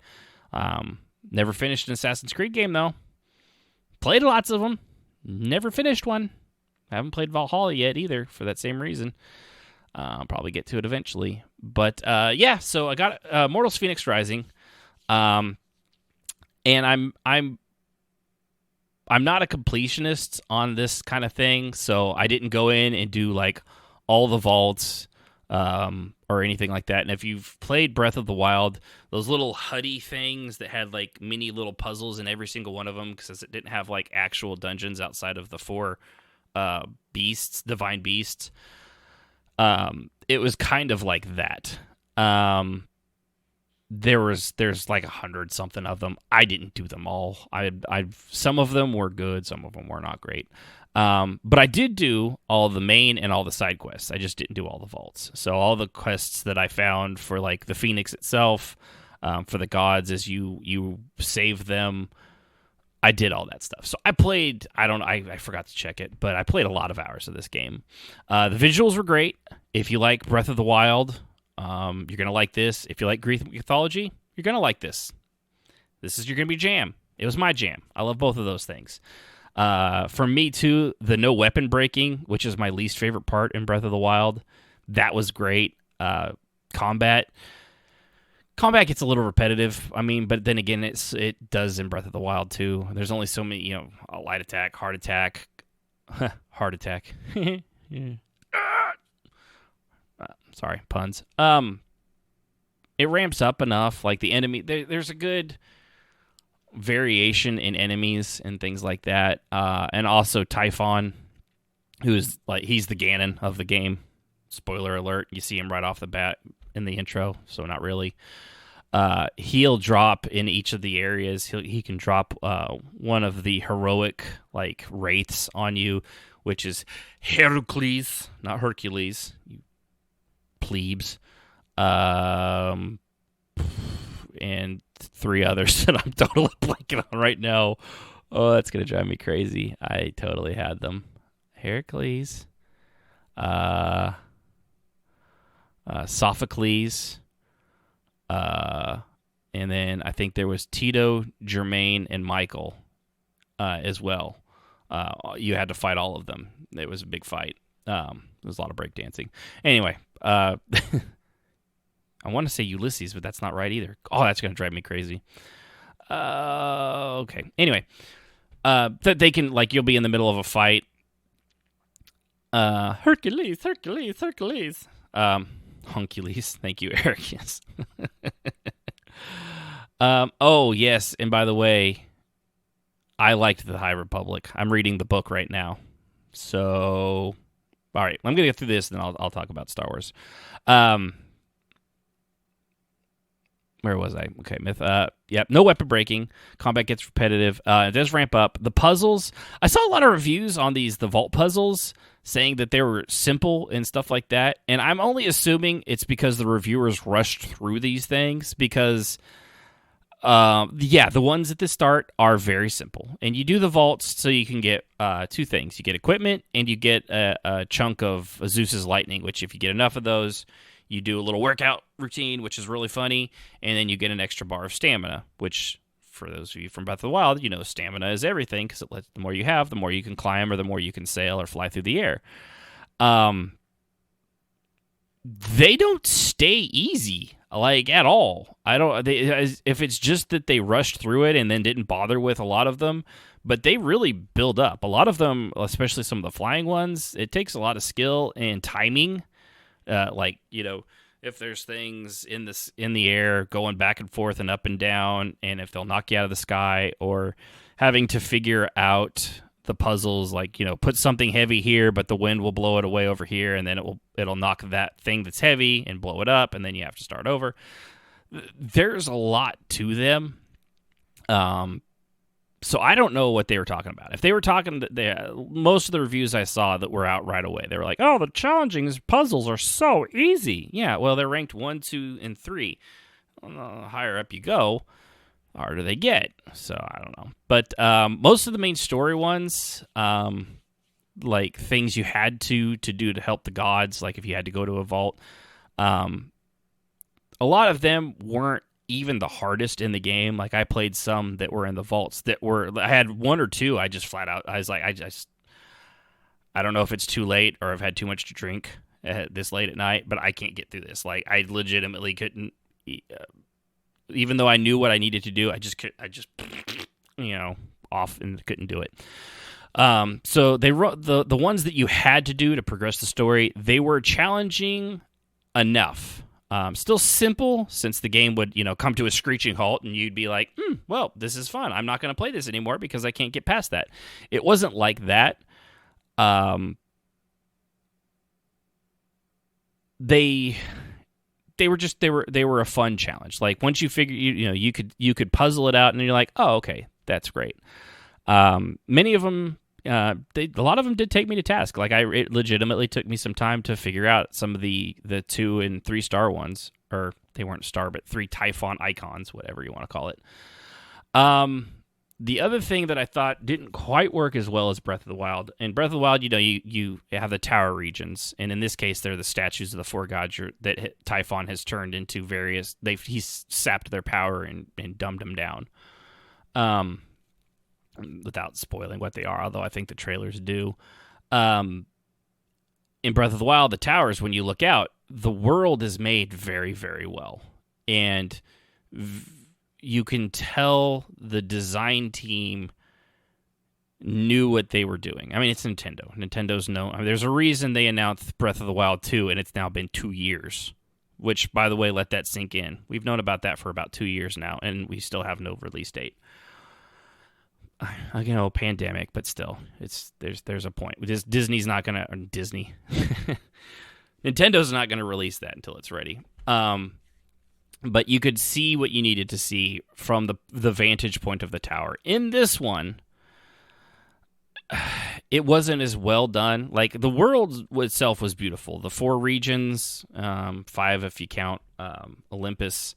Speaker 1: Never finished an Assassin's Creed game, though. Played lots of them. Never finished one. Haven't played Valhalla yet either for that same reason. I'll probably get to it eventually. But so I got Immortals Phoenix Rising. And I'm not a completionist on this kind of thing, so I didn't go in and do like all the vaults or anything like that. And if you've played Breath of the Wild, those little huddy things that had like mini little puzzles in every single one of them, because it didn't have like actual dungeons outside of the 4 divine beasts, it was kind of like that. There's like 100 something of them. I didn't do them all. Some of them were good, some of them were not great. But I did do all the main and all the side quests. I just didn't do all the vaults. So all the quests that I found for like the Phoenix itself, for the gods as you save them, I did all that stuff. So I played, I forgot to check it, but I played a lot of hours of this game. The visuals were great. If you like Breath of the Wild, you're going to like this. If you like Greek mythology, you're going to like this. This is going to be jam. It was my jam. I love both of those things. For me, too, the no weapon breaking, which is my least favorite part in Breath of the Wild, that was great. Combat gets a little repetitive. I mean, but then again, it does in Breath of the Wild, too. There's only so many, a light attack, heart attack, heart attack. Yeah. Sorry, puns. it ramps up enough. Like the enemy, there's a good variation in enemies and things like that. And also Typhon, who's like, he's the Ganon of the game. Spoiler alert, you see him right off the bat in the intro, so not really. He'll drop in each of the areas. He can drop one of the heroic like wraiths on you, which is Heracles, not Hercules, you plebes. And 3 others that I'm totally blanking on right now. Oh, that's gonna drive me crazy. I totally had them. Heracles, Sophocles, and then I think there was Tito, Germain, and Michael as well. You had to fight all of them. It was a big fight. There was a lot of breakdancing. Anyway, I want to say Ulysses, but that's not right either. Oh, that's going to drive me crazy. Okay. Anyway, that they can, like, you'll be in the middle of a fight. Hercules. Huncules. Thank you, Eric. Yes. Oh, yes. And by the way, I liked the High Republic. I'm reading the book right now. So, all right. I'm going to get through this, and then I'll talk about Star Wars. Where was I? Okay, myth. Yep, no weapon breaking. Combat gets repetitive. It does ramp up. The puzzles, I saw a lot of reviews on the vault puzzles saying that they were simple and stuff like that. And I'm only assuming it's because the reviewers rushed through these things because, the ones at the start are very simple. And you do the vaults so you can get 2 things. You get equipment and you get a chunk of Zeus's lightning, which if you get enough of those, you do a little workout routine, which is really funny, and then you get an extra bar of stamina, which, for those of you from Breath of the Wild, you know stamina is everything, because the more you have, the more you can climb, or the more you can sail or fly through the air. They don't stay easy, like, at all. If it's just that they rushed through it and then didn't bother with a lot of them, but they really build up. A lot of them, especially some of the flying ones, it takes a lot of skill and timing. Like, you know, if there's things in the air going back and forth and up and down, and if they'll knock you out of the sky, or having to figure out the puzzles, like, you know, put something heavy here, but the wind will blow it away over here, and then it'll knock that thing that's heavy and blow it up, and then you have to start over. There's a lot to them. So I don't know what they were talking about. If they were talking, most of the reviews I saw that were out right away, they were like, "Oh, the challenging puzzles are so easy." Yeah, well, they're ranked 1, 2, and 3. Well, the higher up you go, the harder they get. So I don't know. But most of the main story ones, like things you had to do to help the gods, like if you had to go to a vault, a lot of them weren't even the hardest in the game. Like I played some that were in the vaults I had 1 or 2. I just flat out, I was like, I don't know if it's too late or I've had too much to drink this late at night, but I can't get through this. Like I legitimately couldn't, even though I knew what I needed to do, I just off and couldn't do it. So they wrote the ones that you had to do to progress the story. They were challenging enough. Still simple, since the game would, come to a screeching halt and you'd be like, well, this is fun. I'm not going to play this anymore because I can't get past that. It wasn't like that. They were a fun challenge. Like once you figure, you could puzzle it out and you're like, oh, okay, that's great. Many of them, a lot of them did take me to task. Like it legitimately took me some time to figure out some of the 2 and 3 star ones, or they weren't star, but 3 Typhon icons, whatever you want to call it. The other thing that I thought didn't quite work as well as Breath of the Wild. In Breath of the Wild, you have the tower regions, and in this case, they're the statues of the 4 gods that Typhon has turned into various. He's sapped their power and dumbed them down. Without spoiling what they are, although I think the trailers do. In Breath of the Wild, the towers, when you look out, the world is made very, very well. And you can tell the design team knew what they were doing. I mean, it's Nintendo. Nintendo there's a reason they announced Breath of the Wild 2, and it's now been 2 years which, by the way, let that sink in. We've known about that for about 2 years now, and we still have no release date. Pandemic, but still, there's a point. Disney's not gonna Nintendo's not gonna release that until it's ready. But you could see what you needed to see from the vantage point of the tower. In this one, it wasn't as well done. Like, the world itself was beautiful. The 4 regions, 5 if you count Olympus,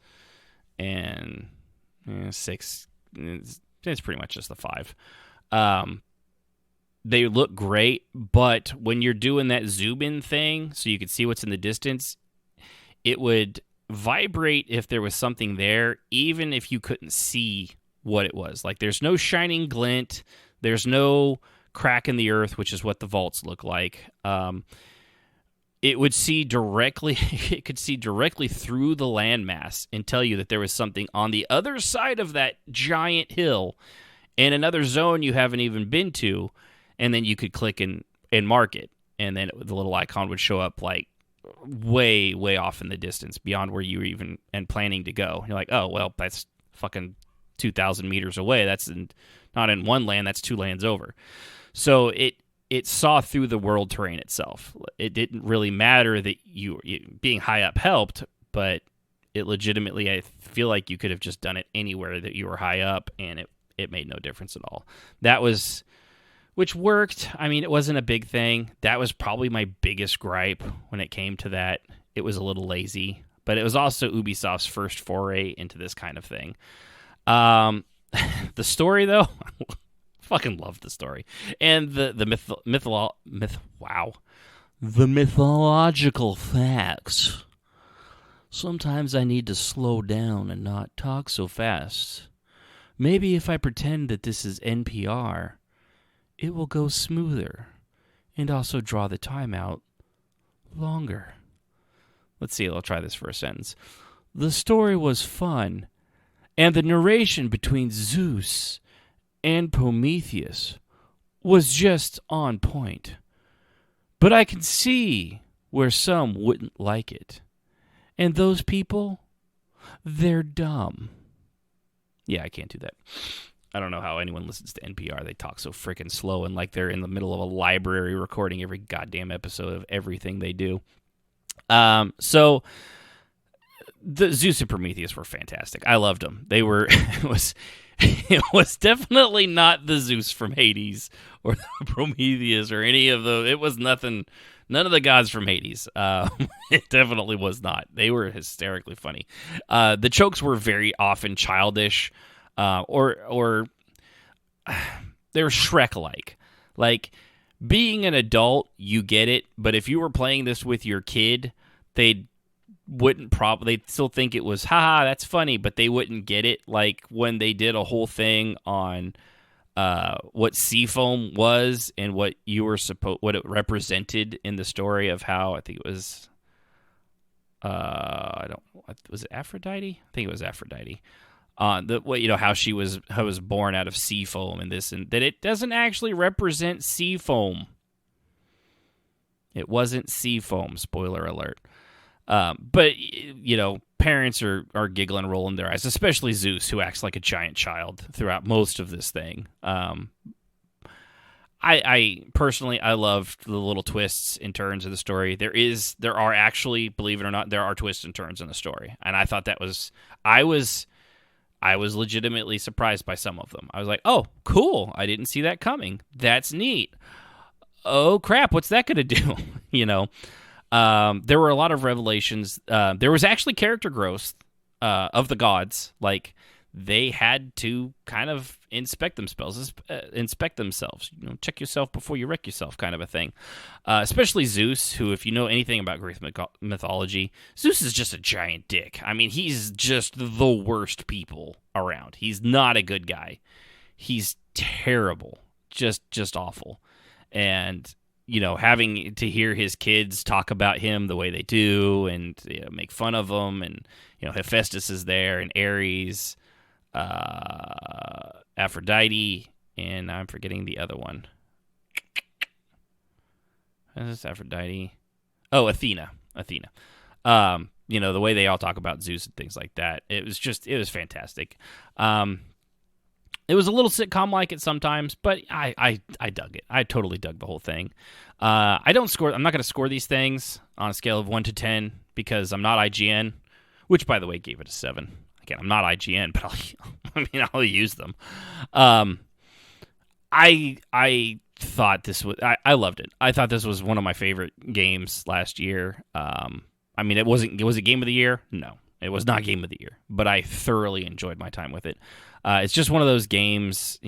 Speaker 1: and 6. It's pretty much just the 5. They look great, but when you're doing that zoom in thing, so you could see what's in the distance, it would vibrate if there was something there, even if you couldn't see what it was. Like, there's no shining glint, there's no crack in the earth, which is what the vaults look like. It could see directly through the landmass and tell you that there was something on the other side of that giant hill in another zone you haven't even been to, and then you could click and mark it, and then the little icon would show up like way, way off in the distance beyond where you were even planning to go. You're like, oh, well, that's fucking 2,000 meters away. That's not in one land, that's 2 lands over. So it saw through the world terrain itself. It didn't really matter that you being high up helped, but it legitimately, I feel like you could have just done it anywhere that you were high up, and it made no difference at all. Which worked. I mean, it wasn't a big thing. That was probably my biggest gripe when it came to that. It was a little lazy, but it was also Ubisoft's first foray into this kind of thing. The story, though, fucking love the story, and the mythological facts. Sometimes I need to slow down and not talk so fast. Maybe if I pretend that this is NPR, it will go smoother, and also draw the time out longer. Let's see, I'll try this for a sentence. The story was fun, and the narration between Zeus and Prometheus was just on point. But I can see where some wouldn't like it. And those people, they're dumb. Yeah, I can't do that. I don't know how anyone listens to NPR. They talk so freaking slow and like they're in the middle of a library recording every goddamn episode of everything they do. So the Zeus and Prometheus were fantastic. I loved them. They were it was definitely not the Zeus from Hades or the Prometheus or any of the. It was nothing. None of the gods from Hades. It definitely was not. They were hysterically funny. The jokes were very often childish, or they were Shrek-like. Like, being an adult, you get it. But if you were playing this with your kid, they'd still think it was, haha, that's funny, but they wouldn't get it. Like when they did a whole thing on what Seafoam was and what what it represented in the story of how, I think it was, was it Aphrodite? I think it was Aphrodite. How she was born out of sea foam and this, and that it doesn't actually represent sea foam. It wasn't sea foam, spoiler alert. But parents are giggling, rolling their eyes, especially Zeus, who acts like a giant child throughout most of this thing. I personally, I loved the little twists and turns of the story. There are actually, believe it or not, there are twists and turns in the story, and I thought I was legitimately surprised by some of them. I was like, oh, cool, I didn't see that coming. That's neat. Oh crap, what's that going to do? There were a lot of revelations. There was actually character growth of the gods. Like, they had to kind of inspect themselves. Check yourself before you wreck yourself, kind of a thing. Especially Zeus, who, if you know anything about Greek mythology, Zeus is just a giant dick. I mean, he's just the worst people around. He's not a good guy. He's terrible. Just awful. And having to hear his kids talk about him the way they do and make fun of him, and Hephaestus is there, and Ares, Aphrodite, and I'm forgetting the other one. Is this Aphrodite? Oh, Athena. the way they all talk about Zeus and things like that. It was fantastic. It was a little sitcom-like at sometimes, but I dug it. I totally dug the whole thing. I'm not going to score these things on a scale of 1 to 10 because I'm not IGN, which, by the way, gave it a 7. Again, I'm not IGN, but I'll use them. I thought this was... I loved it. I thought this was one of my favorite games last year. Was it Game of the Year? No, it was not Game of the Year, but I thoroughly enjoyed my time with it. It's just one of those games,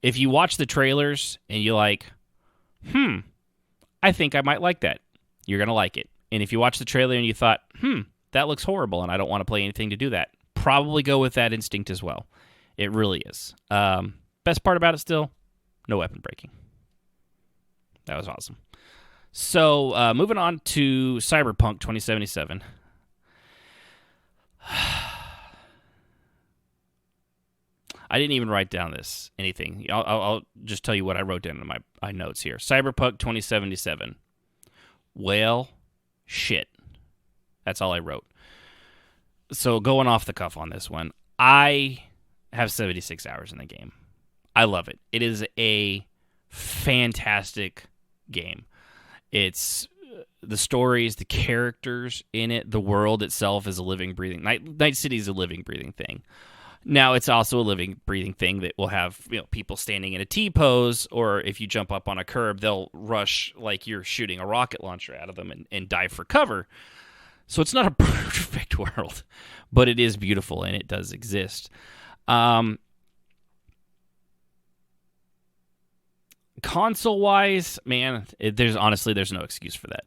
Speaker 1: if you watch the trailers and you're like, I think I might like that, you're going to like it. And if you watch the trailer and you thought, that looks horrible and I don't want to play anything to do that, probably go with that instinct as well. It really is. Best part about it still, no weapon breaking. That was awesome. So, moving on to Cyberpunk 2077. I didn't even write down anything. I'll just tell you what I wrote down in my notes here. Cyberpunk 2077. Well, shit. That's all I wrote. So going off the cuff on this one, I have 76 hours in the game. I love it. It is a fantastic game. It's the stories, the characters in it, the world itself is a living, breathing... Night City is a living, breathing thing. Now, it's also a living, breathing thing that will have people standing in a T-pose, or if you jump up on a curb, they'll rush like you're shooting a rocket launcher out of them and dive for cover. So it's not a perfect world, but it is beautiful, and it does exist. Console-wise, man, there's no excuse for that.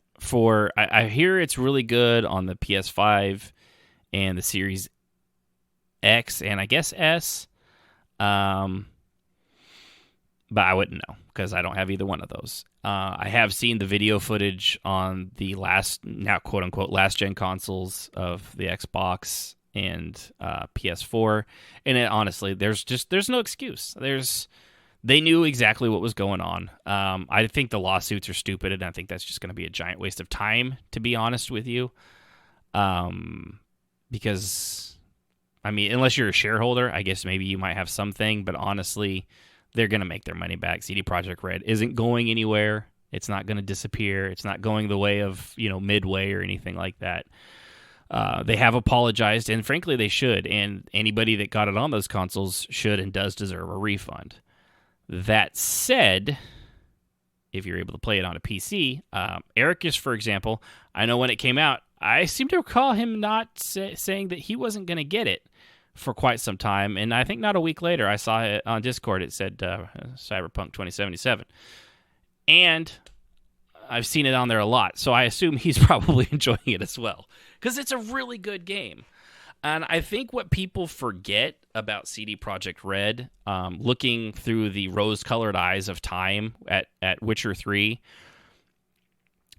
Speaker 1: I hear it's really good on the PS5 and the Series X and I guess S, but I wouldn't know because I don't have either one of those. I have seen the video footage on the now quote-unquote last-gen consoles of the Xbox and PS4, and honestly, there's no excuse. They knew exactly what was going on. I think the lawsuits are stupid, and I think that's just going to be a giant waste of time, to be honest with you. Because... unless you're a shareholder, I guess maybe you might have something, but honestly, they're going to make their money back. CD Projekt Red isn't going anywhere. It's not going to disappear. It's not going the way of, Midway or anything like that. They have apologized, and frankly, they should, and anybody that got it on those consoles should and does deserve a refund. That said, if you're able to play it on a PC, Ericus, for example, I know when it came out, I seem to recall him not saying that he wasn't going to get it for quite some time, and I think not a week later, I saw it on Discord. It said Cyberpunk 2077, and I've seen it on there a lot, so I assume he's probably enjoying it as well, because it's a really good game. And I think what people forget about CD Projekt Red, looking through the rose-colored eyes of time at Witcher 3,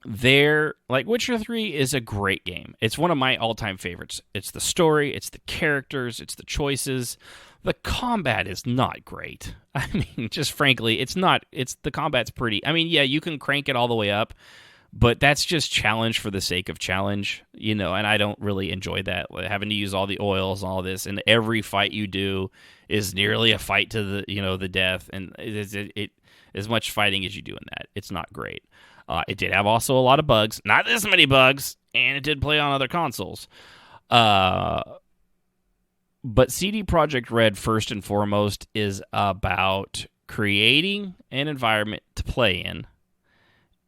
Speaker 1: Witcher 3 is a great game. It's one of my all-time favorites. It's the story, it's the characters, it's the choices. The combat is not great. Just frankly, the combat's pretty. Yeah, you can crank it all the way up, but that's just challenge for the sake of challenge, and I don't really enjoy that, having to use all the oils and all this, and every fight you do is nearly a fight to the death, and it as much fighting as you do in that. It's not great. It did have also a lot of bugs, not this many bugs, and it did play on other consoles. But CD Projekt Red, first and foremost, is about creating an environment to play in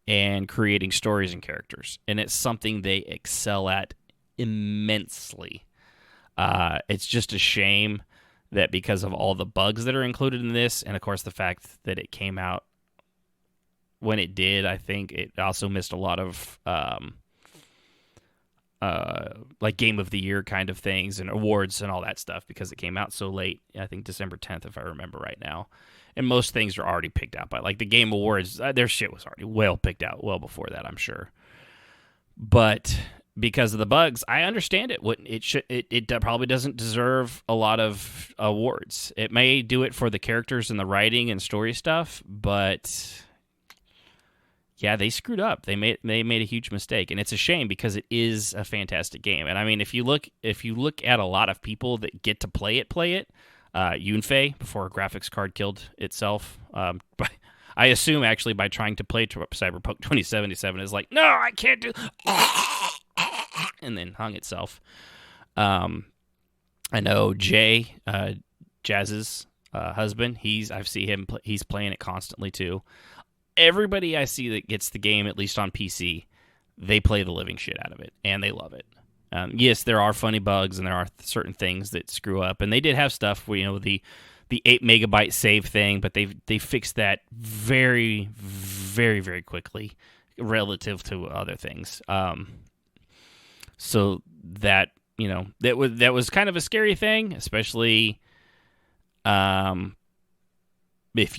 Speaker 1: and creating stories and characters. And it's something they excel at immensely. It's just a shame that because of all the bugs that are included in this, and of course the fact that it came out when it did, I think it also missed a lot of Game of the Year kind of things and awards and all that stuff because it came out so late. I think December 10th, if I remember right now. And most things are already picked out by, the Game Awards, their shit was already well picked out well before that, I'm sure. But because of the bugs, I understand it. It probably doesn't deserve a lot of awards. It may do it for the characters and the writing and story stuff, but yeah, they screwed up. They made a huge mistake, and it's a shame because it is a fantastic game. And I mean, if you look at a lot of people that get to play it, Yunfei, before a graphics card killed itself, but I assume actually by trying to play Cyberpunk 2077 is like, no, I can't do, and then hung itself. I know Jay, Jazz's husband. I've seen him. He's playing it constantly too. Everybody I see that gets the game, at least on PC, they play the living shit out of it, and they love it. Yes, there are funny bugs, and there are certain things that screw up, and they did have stuff where, the 8 megabyte save thing, but they fixed that very, very, very quickly relative to other things. So that that was kind of a scary thing, especially if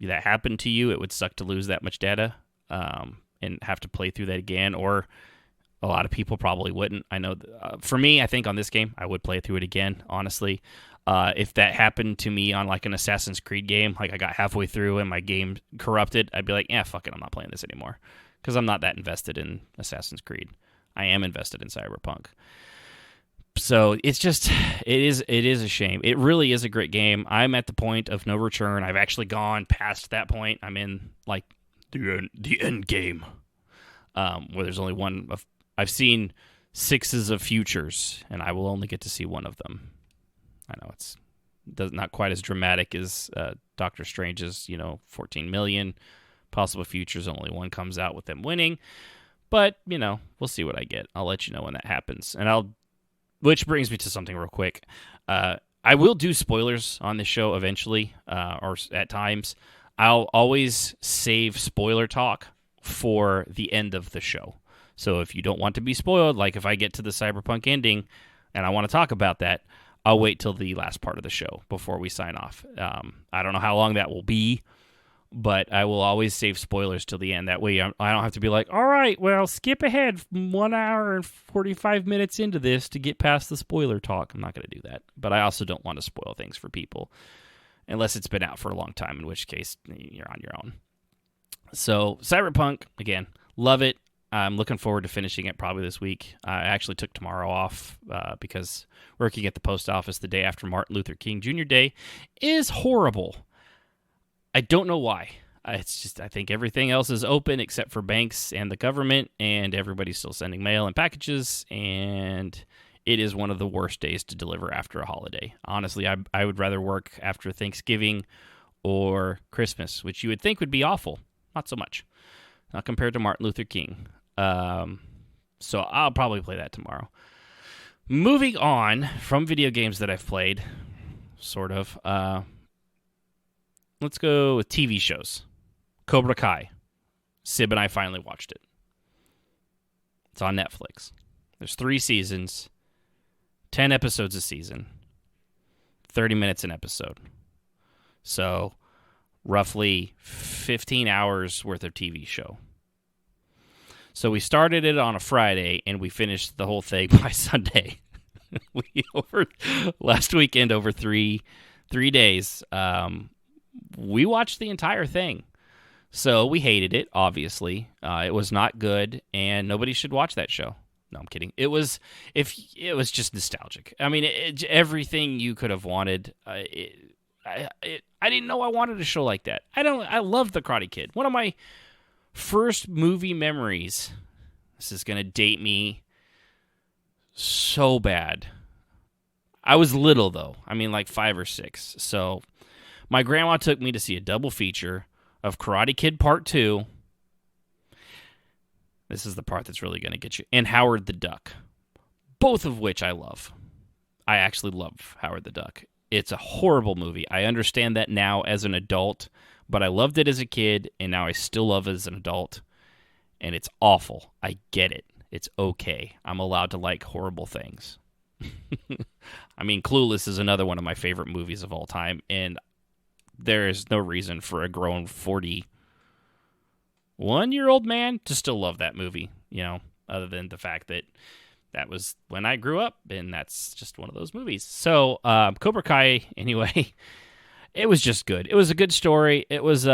Speaker 1: that happened to you. It would suck to lose that much data and have to play through that again, or a lot of people probably wouldn't. I know for me, I think on this game I would play through it again, honestly. If that happened to me on like an Assassin's Creed game, like I got halfway through and my game corrupted, I'd be like, yeah, fuck it, I'm not playing this anymore, because I'm not that invested in Assassin's Creed. I am invested in Cyberpunk. So it's just, it is a shame. It really is a great game. I'm at the point of no return. I've actually gone past that point. I'm in like the end game, where there's only one of. I've seen 6s of futures, and I will only get to see one of them. I know it's not quite as dramatic as Doctor Strange's, 14 million possible futures. Only one comes out with them winning, but we'll see what I get. I'll let you know when that happens, and which brings me to something real quick. I will do spoilers on this show eventually, or at times. I'll always save spoiler talk for the end of the show. So if you don't want to be spoiled, like if I get to the Cyberpunk ending and I want to talk about that, I'll wait till the last part of the show before we sign off. I don't know how long that will be, but I will always save spoilers till the end. That way I don't have to be like, all right, well, skip ahead 1 hour and 45 minutes into this to get past the spoiler talk. I'm not going to do that. But I also don't want to spoil things for people unless it's been out for a long time, in which case you're on your own. So Cyberpunk, again, love it. I'm looking forward to finishing it probably this week. I actually took tomorrow off because working at the post office the day after Martin Luther King Jr. Day is horrible. I don't know why. It's just, I think everything else is open except for banks and the government, and everybody's still sending mail and packages, and it is one of the worst days to deliver after a holiday. Honestly, I would rather work after Thanksgiving or Christmas, which you would think would be awful. Not so much. Not compared to Martin Luther King. So I'll probably play that tomorrow. Moving on from video games that I've played, sort of. Let's go with TV shows. Cobra Kai. Sib and I finally watched it. It's on Netflix. There's 3 seasons, 10 episodes a season, 30 minutes an episode. So roughly 15 hours worth of TV show. So we started it on a Friday, and we finished the whole thing by Sunday. Last weekend, over three days, we watched the entire thing. So we hated it, obviously. It was not good, and nobody should watch that show. No, I'm kidding. It was just nostalgic. I mean, everything you could have wanted. I didn't know I wanted a show like that. I loved The Karate Kid. One of my first movie memories. This is going to date me so bad. I was little, though. I mean, like 5 or 6. So my grandma took me to see a double feature of Karate Kid Part 2. This is the part that's really going to get you. And Howard the Duck. Both of which I love. I actually love Howard the Duck. It's a horrible movie. I understand that now as an adult, but I loved it as a kid, and now I still love it as an adult. And it's awful. I get it. It's okay. I'm allowed to like horrible things. I mean, Clueless is another one of my favorite movies of all time, and there is no reason for a grown 41-year-old man to still love that movie, other than the fact that was when I grew up, and that's just one of those movies. So, Cobra Kai, anyway, it was just good. It was a good story. It was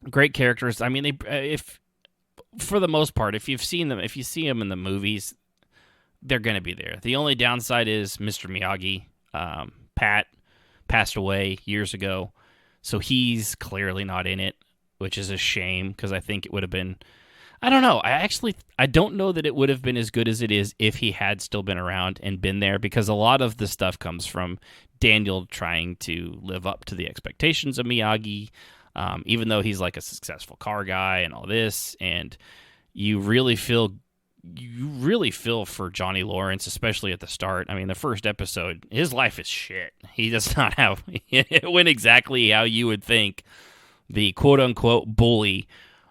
Speaker 1: Great characters. I mean, if for the most part, if you see them in the movies, they're going to be there. The only downside is Mr. Miyagi. Pat passed away years ago, so he's clearly not in it, which is a shame because I think it would have been. I don't know. I don't know that it would have been as good as it is if he had still been around and been there, because a lot of the stuff comes from Daniel trying to live up to the expectations of Miyagi, even though he's like a successful car guy and all this, and you really feel for Johnny Lawrence, especially at the start. I mean, the first episode, his life is shit. He does not have it went exactly how you would think the quote unquote bully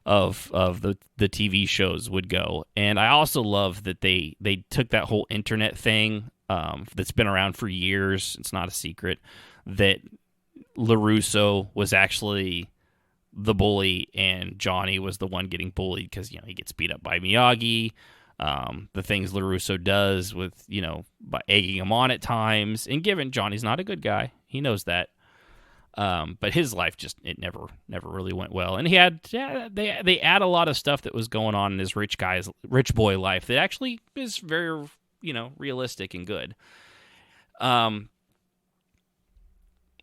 Speaker 1: of the TV shows would go. And I also love that they took that whole internet thing that's been around for years. It's not a secret that LaRusso was actually the bully and Johnny was the one getting bullied because, he gets beat up by Miyagi. The things LaRusso does with, by egging him on at times, and given Johnny's not a good guy, he knows that. But his life it never really went well. And they add a lot of stuff that was going on in his rich boy life that actually is very, realistic and good.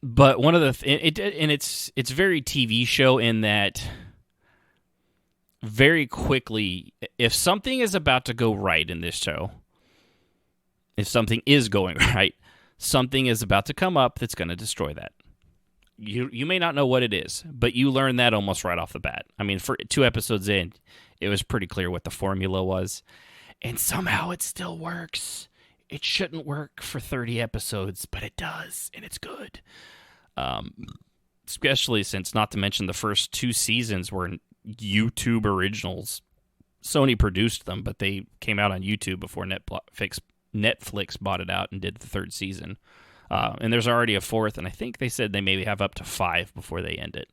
Speaker 1: But one of the it's very TV show in that very quickly, if something is about to go right in this show, if something is going right, something is about to come up that's going to destroy that. You may not know what it is, but you learn that almost right off the bat. I mean, for 2 episodes in, it was pretty clear what the formula was, and somehow it still works. It shouldn't work for 30 episodes, but it does, and it's good. Especially since, not to mention, the first 2 seasons were YouTube originals. Sony produced them, but they came out on YouTube before Netflix bought it out and did the 3rd season. And there's already a 4th, and I think they said they maybe have up to 5 before they end it.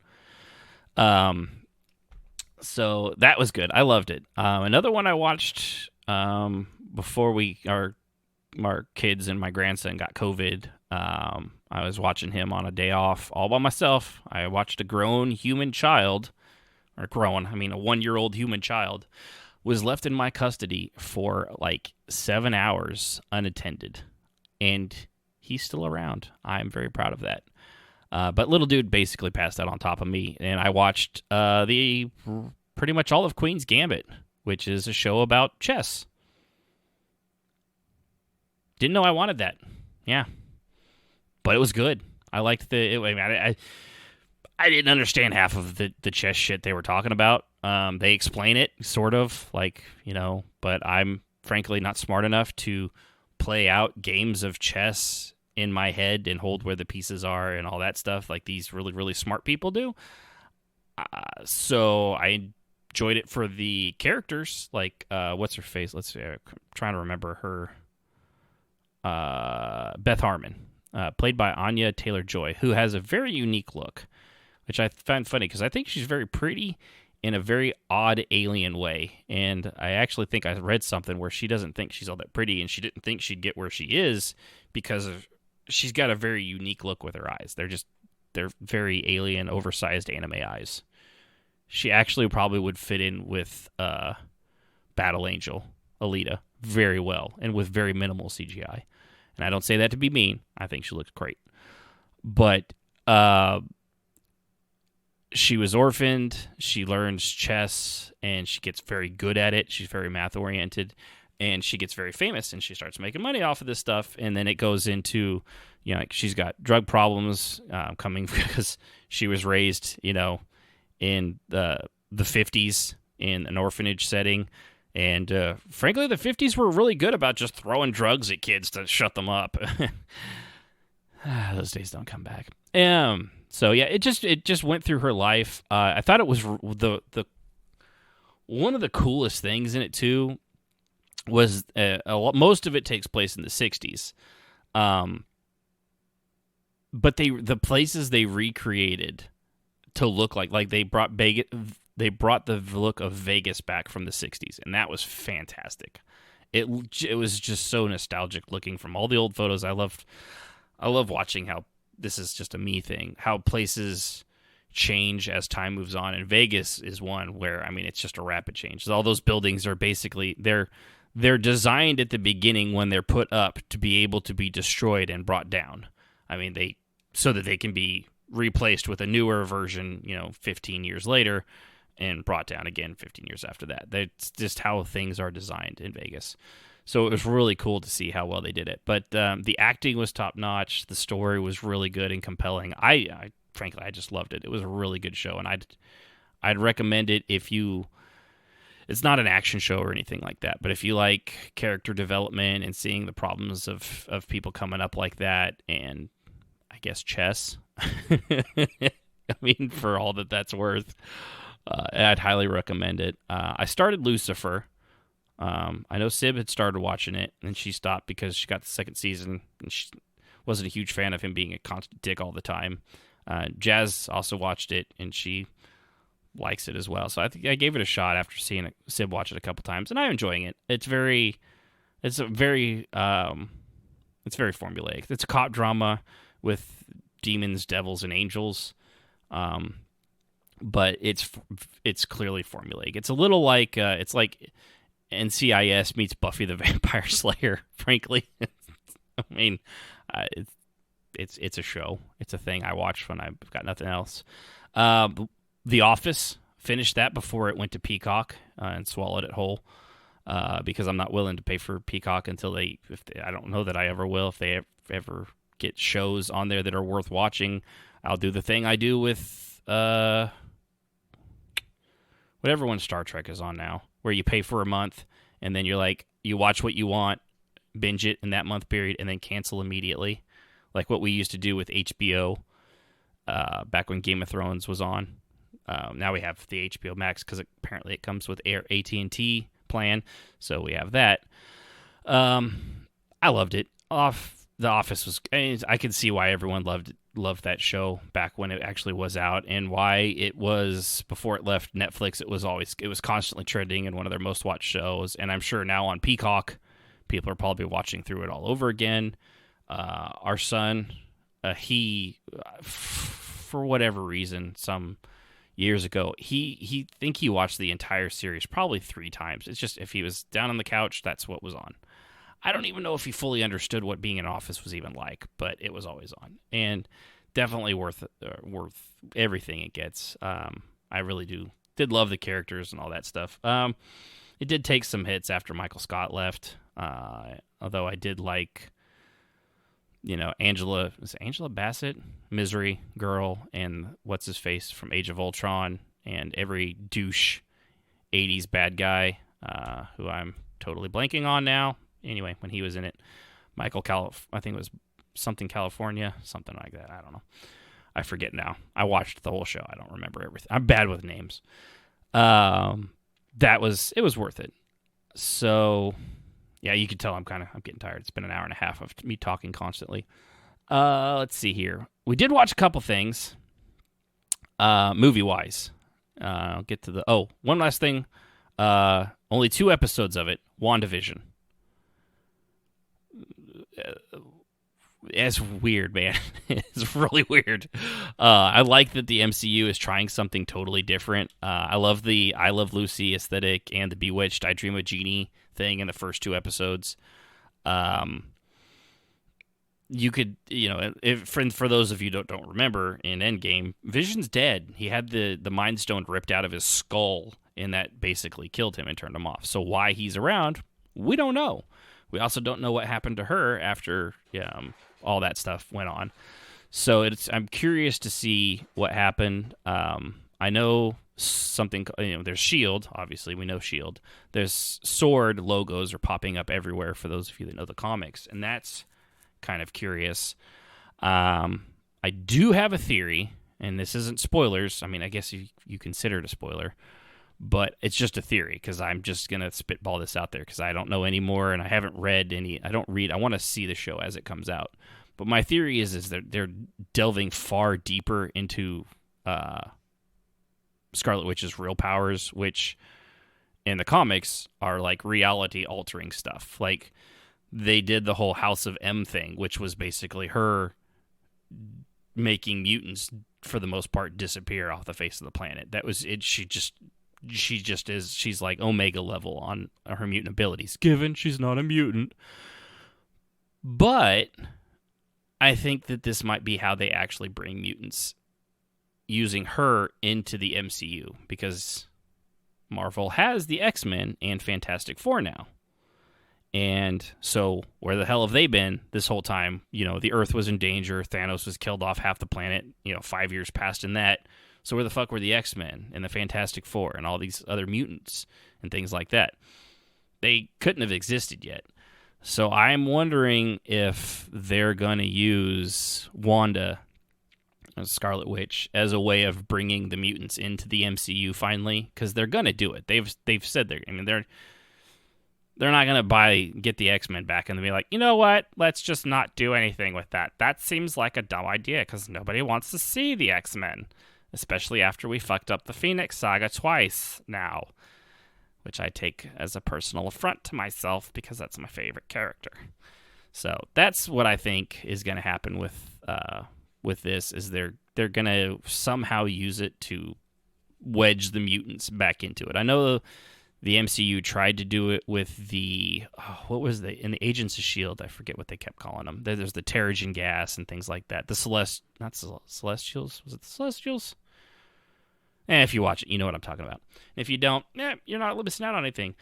Speaker 1: So that was good. I loved it. Another one I watched before our kids and my grandson got COVID. I was watching him on a day off all by myself. I watched a grown human child, a 1-year-old human child, was left in my custody for like 7 hours unattended. And he's still around. I'm very proud of that. But little dude basically passed out on top of me. And I watched pretty much all of Queen's Gambit, which is a show about chess. Didn't know I wanted that. Yeah. But it was good. I liked I didn't understand half of the chess shit they were talking about. They explain it, sort of, but I'm frankly not smart enough to play out games of chess in my head and hold where the pieces are and all that stuff like these really, really smart people do. So I enjoyed it for the characters, like, what's her face? Let's see, I'm trying to remember her. Beth Harmon, played by Anya Taylor-Joy, who has a very unique look, which I find funny because I think she's very pretty in a very odd alien way. And I actually think I read something where she doesn't think she's all that pretty, and she didn't think she'd get where she is because she's got a very unique look with her eyes. They're very alien, oversized anime eyes. She actually probably would fit in with Battle Angel, Alita, very well, and with very minimal CGI. And I don't say that to be mean. I think she looks great. But she was orphaned. She learns chess, and she gets very good at it. She's very math-oriented, and she gets very famous, and she starts making money off of this stuff. And then it goes into, she's got drug problems coming because she was raised, in the 50s in an orphanage setting. And frankly, the 50s were really good about just throwing drugs at kids to shut them up. Those days don't come back. So yeah, it just went through her life. I thought it was the one of the coolest things in it too was most of it takes place in the 60s. But the places they recreated to look like they brought the look of Vegas back from the 60s, and that was fantastic. It was just so nostalgic looking from all the old photos. I love watching how, this is just a me thing, how places change as time moves on, and Vegas is one where, I mean, it's just a rapid change. All those buildings are basically, they're designed at the beginning when they're put up to be able to be destroyed and brought down. I mean, so that they can be replaced with a newer version, 15 years later, and brought down again 15 years after that. That's just how things are designed in Vegas. So it was really cool to see how well they did it. But the acting was top-notch. The story was really good and compelling. Frankly, I just loved it. It was a really good show, and I'd recommend it if you... It's not an action show or anything like that, but if you like character development and seeing the problems of people coming up like that, and I guess chess, I mean, for all that's worth, I'd highly recommend it. I started Lucifer. I know Sib had started watching it, and she stopped because she got the second season, and she wasn't a huge fan of him being a constant dick all the time. Jazz also watched it, and she likes it as well. So I think I gave it a shot after seeing Sib watch it a couple times, and I'm enjoying it. It's very formulaic. It's a cop drama with demons, devils, and angels. But it's clearly formulaic. It's a little like it's like NCIS meets Buffy the Vampire Slayer. Frankly, I mean, it's a show. It's a thing I watch when I've got nothing else. The Office, finished that before it went to Peacock and swallowed it whole because I'm not willing to pay for Peacock until I don't know that I ever will. If they ever get shows on there that are worth watching, I'll do the thing I do with whatever one Star Trek is on now, where you pay for a month and then you watch what you want, binge it in that month period, and then cancel immediately, like what we used to do with HBO back when Game of Thrones was on. Now we have the HBO Max because apparently it comes with AT&T plan, so we have that. I loved it. The Office was... I can see why everyone loved that show back when it actually was out, and why it was, before it left Netflix, it was constantly trending and one of their most watched shows. And I'm sure now on Peacock, people are probably watching through it all over again. Our son, he, for whatever reason, some years ago, he watched the entire series probably 3 times. It's just, if he was down on the couch, that's what was on. I don't even know if he fully understood what being in Office was even like, but it was always on, and definitely worth everything it gets. I really did love the characters and all that stuff. It did take some hits after Michael Scott left, although I did like, Angela Bassett, Misery Girl, and what's his face from Age of Ultron, and every douche 80s bad guy who I'm totally blanking on now. Anyway, when he was in it, I think it was something California, something like that. I don't know. I forget now. I watched the whole show. I don't remember everything. I'm bad with names. It was worth it. So, yeah, you can tell I'm getting tired. It's been an hour and a half of me talking constantly. Let's see here. We did watch a couple things, movie-wise. I'll get to one last thing. Only 2 episodes of it. WandaVision. It's weird, man. It's really weird. I like that the MCU is trying something totally different. I love the I Love Lucy aesthetic and the Bewitched, I Dream of Jeannie thing in the first 2 episodes. You could, for those of you who don't remember, in Endgame, Vision's dead. He had the Mind Stone ripped out of his skull, and that basically killed him and turned him off. So why he's around, we don't know. We also don't know what happened to her after all that stuff went on. So I'm curious to see what happened. I know something, there's S.H.I.E.L.D., obviously, we know S.H.I.E.L.D. There's S.W.O.R.D. logos are popping up everywhere for those of you that know the comics, and that's kind of curious. I do have a theory, and this isn't spoilers. I mean, I guess you consider it a spoiler, but it's just a theory because I'm just going to spitball this out there because I don't know anymore, and I haven't read any. I want to see the show as it comes out. But my theory is that they're delving far deeper into Scarlet Witch's real powers, which in the comics are like reality-altering stuff. Like, they did the whole House of M thing, which was basically her making mutants for the most part disappear off the face of the planet. That was it. She just is. She's like Omega level on her mutant abilities, given she's not a mutant. But I think that this might be how they actually bring mutants, using her into the MCU, because Marvel has the X-Men and Fantastic Four now. And so where the hell have they been this whole time? You know, the Earth was in danger. Thanos was killed off half the planet, 5 years passed in that. So where the fuck were the X-Men and the Fantastic Four and all these other mutants and things like that? They couldn't have existed yet. So I'm wondering if they're going to use Wanda, Scarlet Witch, as a way of bringing the mutants into the MCU finally, because they're going to do it. They've said they're not going to get the X-Men back and be like, you know what? Let's just not do anything with that. That seems like a dumb idea because nobody wants to see the X-Men, especially after we fucked up the Phoenix Saga twice now, which I take as a personal affront to myself because that's my favorite character. So that's what I think is going to happen with this, is they're going to somehow use it to wedge the mutants back into it. I know the MCU tried to do it with in the Agents of S.H.I.E.L.D., I forget what they kept calling them. There's the Terrigen gas and things like that. The Celestials? Was it the Celestials? If you watch it, you know what I'm talking about. If you don't, you're not missing out on anything.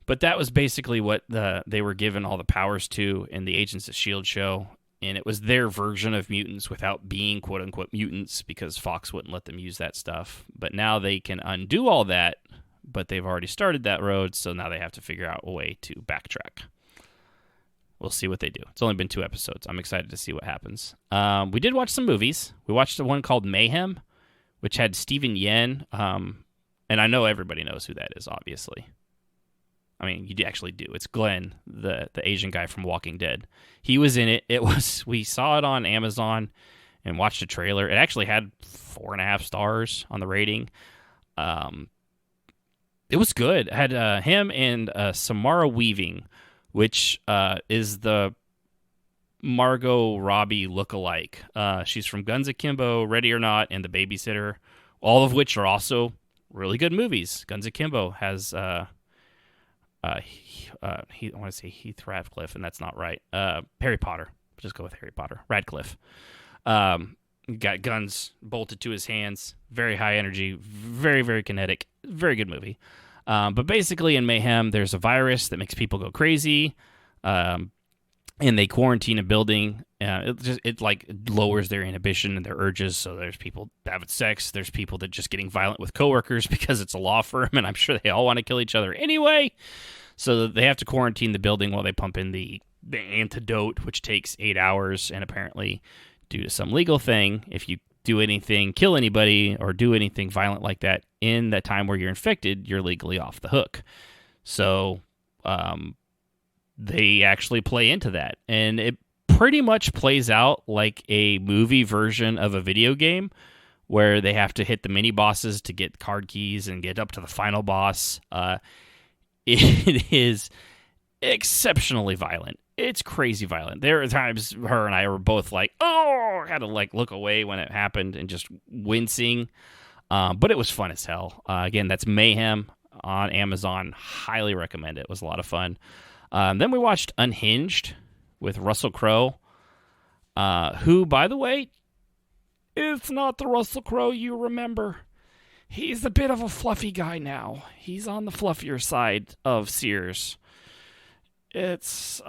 Speaker 1: But that was basically what they were given all the powers to in the Agents of S.H.I.E.L.D. show. And it was their version of mutants without being quote-unquote mutants because Fox wouldn't let them use that stuff. But now they can undo all that, but they've already started that road, so now they have to figure out a way to backtrack. We'll see what they do. It's only been 2 episodes. I'm excited to see what happens. We did watch some movies. We watched the one called Mayhem, which had Steven Yeun, and I know everybody knows who that is, obviously. I mean, you actually do. It's Glenn, the Asian guy from Walking Dead. He was in it. We saw it on Amazon and watched a trailer. It actually had 4.5 stars on the rating. It was good. It had him and Samara Weaving, which is the Margot Robbie lookalike. She's from Guns Akimbo, Ready or Not, and The Babysitter, all of which are also really good movies. Guns Akimbo has I want to say Heath Radcliffe, and that's not right. Harry Potter. Just go with Harry Potter. Radcliffe. Got guns bolted to his hands. Very high energy. Very, very kinetic. Very good movie. But basically in Mayhem, there's a virus that makes people go crazy. And they quarantine a building. It lowers their inhibition and their urges. So there's people having sex. There's people that just getting violent with coworkers because it's a law firm, and I'm sure they all want to kill each other anyway. So they have to quarantine the building while they pump in the antidote, which takes 8 hours. And apparently, due to some legal thing, if you do anything, kill anybody, or do anything violent like that in that time where you're infected, you're legally off the hook. So they actually play into that. And it pretty much plays out like a movie version of a video game where they have to hit the mini bosses to get card keys and get up to the final boss. It is exceptionally violent. It's crazy violent. There are times her and I were both like, oh, I had to look away when it happened and just wincing. But it was fun as hell. Again, that's Mayhem on Amazon. Highly recommend it. It was a lot of fun. Then we watched Unhinged with Russell Crowe, who, by the way, is not the Russell Crowe you remember. He's a bit of a fluffy guy now. He's on the fluffier side of Sears. It's,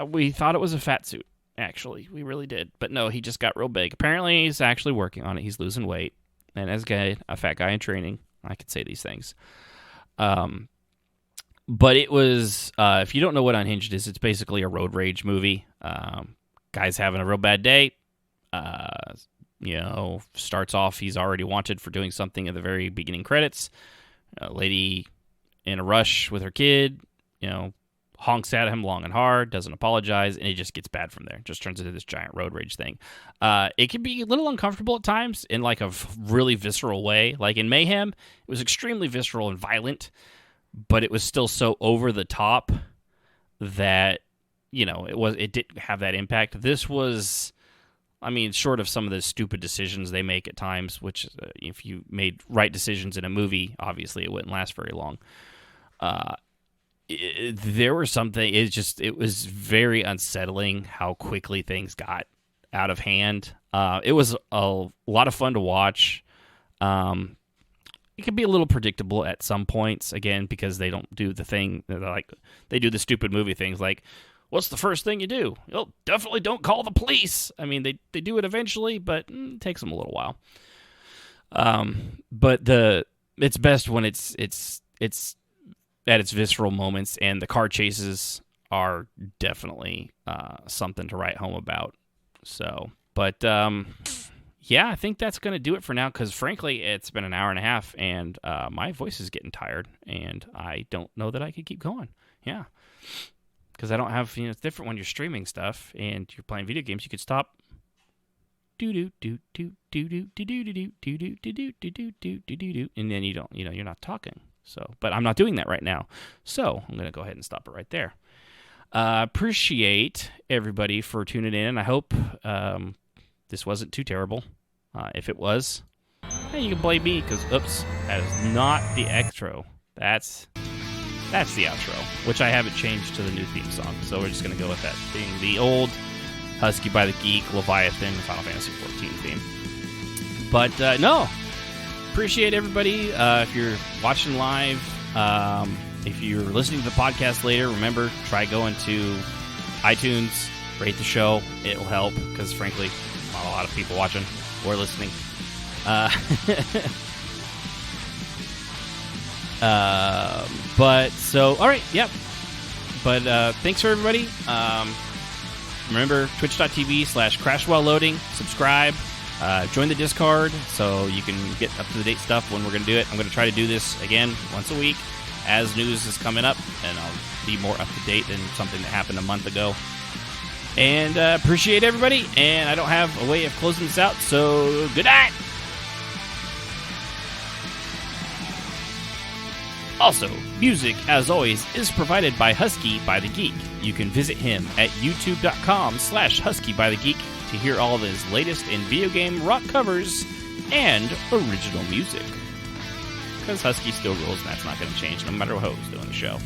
Speaker 1: we thought it was a fat suit, actually. We really did. But no, he just got real big. Apparently, he's actually working on it. He's losing weight. And as a fat guy in training, I could say these things. But it was, if you don't know what Unhinged is, it's basically a road rage movie. Guy's having a real bad day. Starts off, he's already wanted for doing something at the very beginning credits. A lady in a rush with her kid, honks at him long and hard, doesn't apologize, and it just gets bad from there. Just turns into this giant road rage thing. It can be a little uncomfortable at times in like a really visceral way. Like in Mayhem, it was extremely visceral and violent, but it was still so over the top that it didn't have that impact. This was, I mean, short of some of the stupid decisions they make at times, which if you made right decisions in a movie, obviously it wouldn't last very long. There were something, it was very unsettling how quickly things got out of hand. It was a lot of fun to watch. It can be a little predictable at some points, again, because they don't do the thing, they do the stupid movie things like, what's the first thing you do? Well, definitely don't call the police. I mean, they do it eventually, but it takes them a little while. But it's best when it's at its visceral moments, and the car chases are definitely something to write home about. So, but yeah, I think that's going to do it for now, because frankly, it's been an hour and a half, and my voice is getting tired, and I don't know that I could keep going. Yeah. Because I don't have, it's different when you're streaming stuff and you're playing video games. You could stop. And then you don't, you're not talking. So, but I'm not doing that right now. So I'm going to go ahead and stop it right there. Appreciate everybody for tuning in. I hope this wasn't too terrible. If it was, hey, you can blame me, because, oops, that is not the outro. That's the outro, which I haven't changed to the new theme song. So we're just going to go with that being the old Husky by the Geek, Leviathan, Final Fantasy XIV theme. But no, appreciate everybody. If you're watching live, if you're listening to the podcast later, remember, try going to iTunes, rate the show. It'll help, because frankly, not a lot of people watching or listening. But so, all right, yep. But thanks for everybody. Remember, twitch.tv/crashwhiloloading. Subscribe. Join the Discord so you can get up-to-the-date stuff when we're going to do it. I'm going to try to do this again once a week as news is coming up, and I'll be more up-to-date than something that happened a month ago. And appreciate everybody, and I don't have a way of closing this out, so good night! Also, music, as always, is provided by Husky by the Geek. You can visit him at youtube.com/HuskyByTheGeek to hear all of his latest in video game rock covers and original music. Because Husky still rules, and that's not going to change no matter who's doing the show.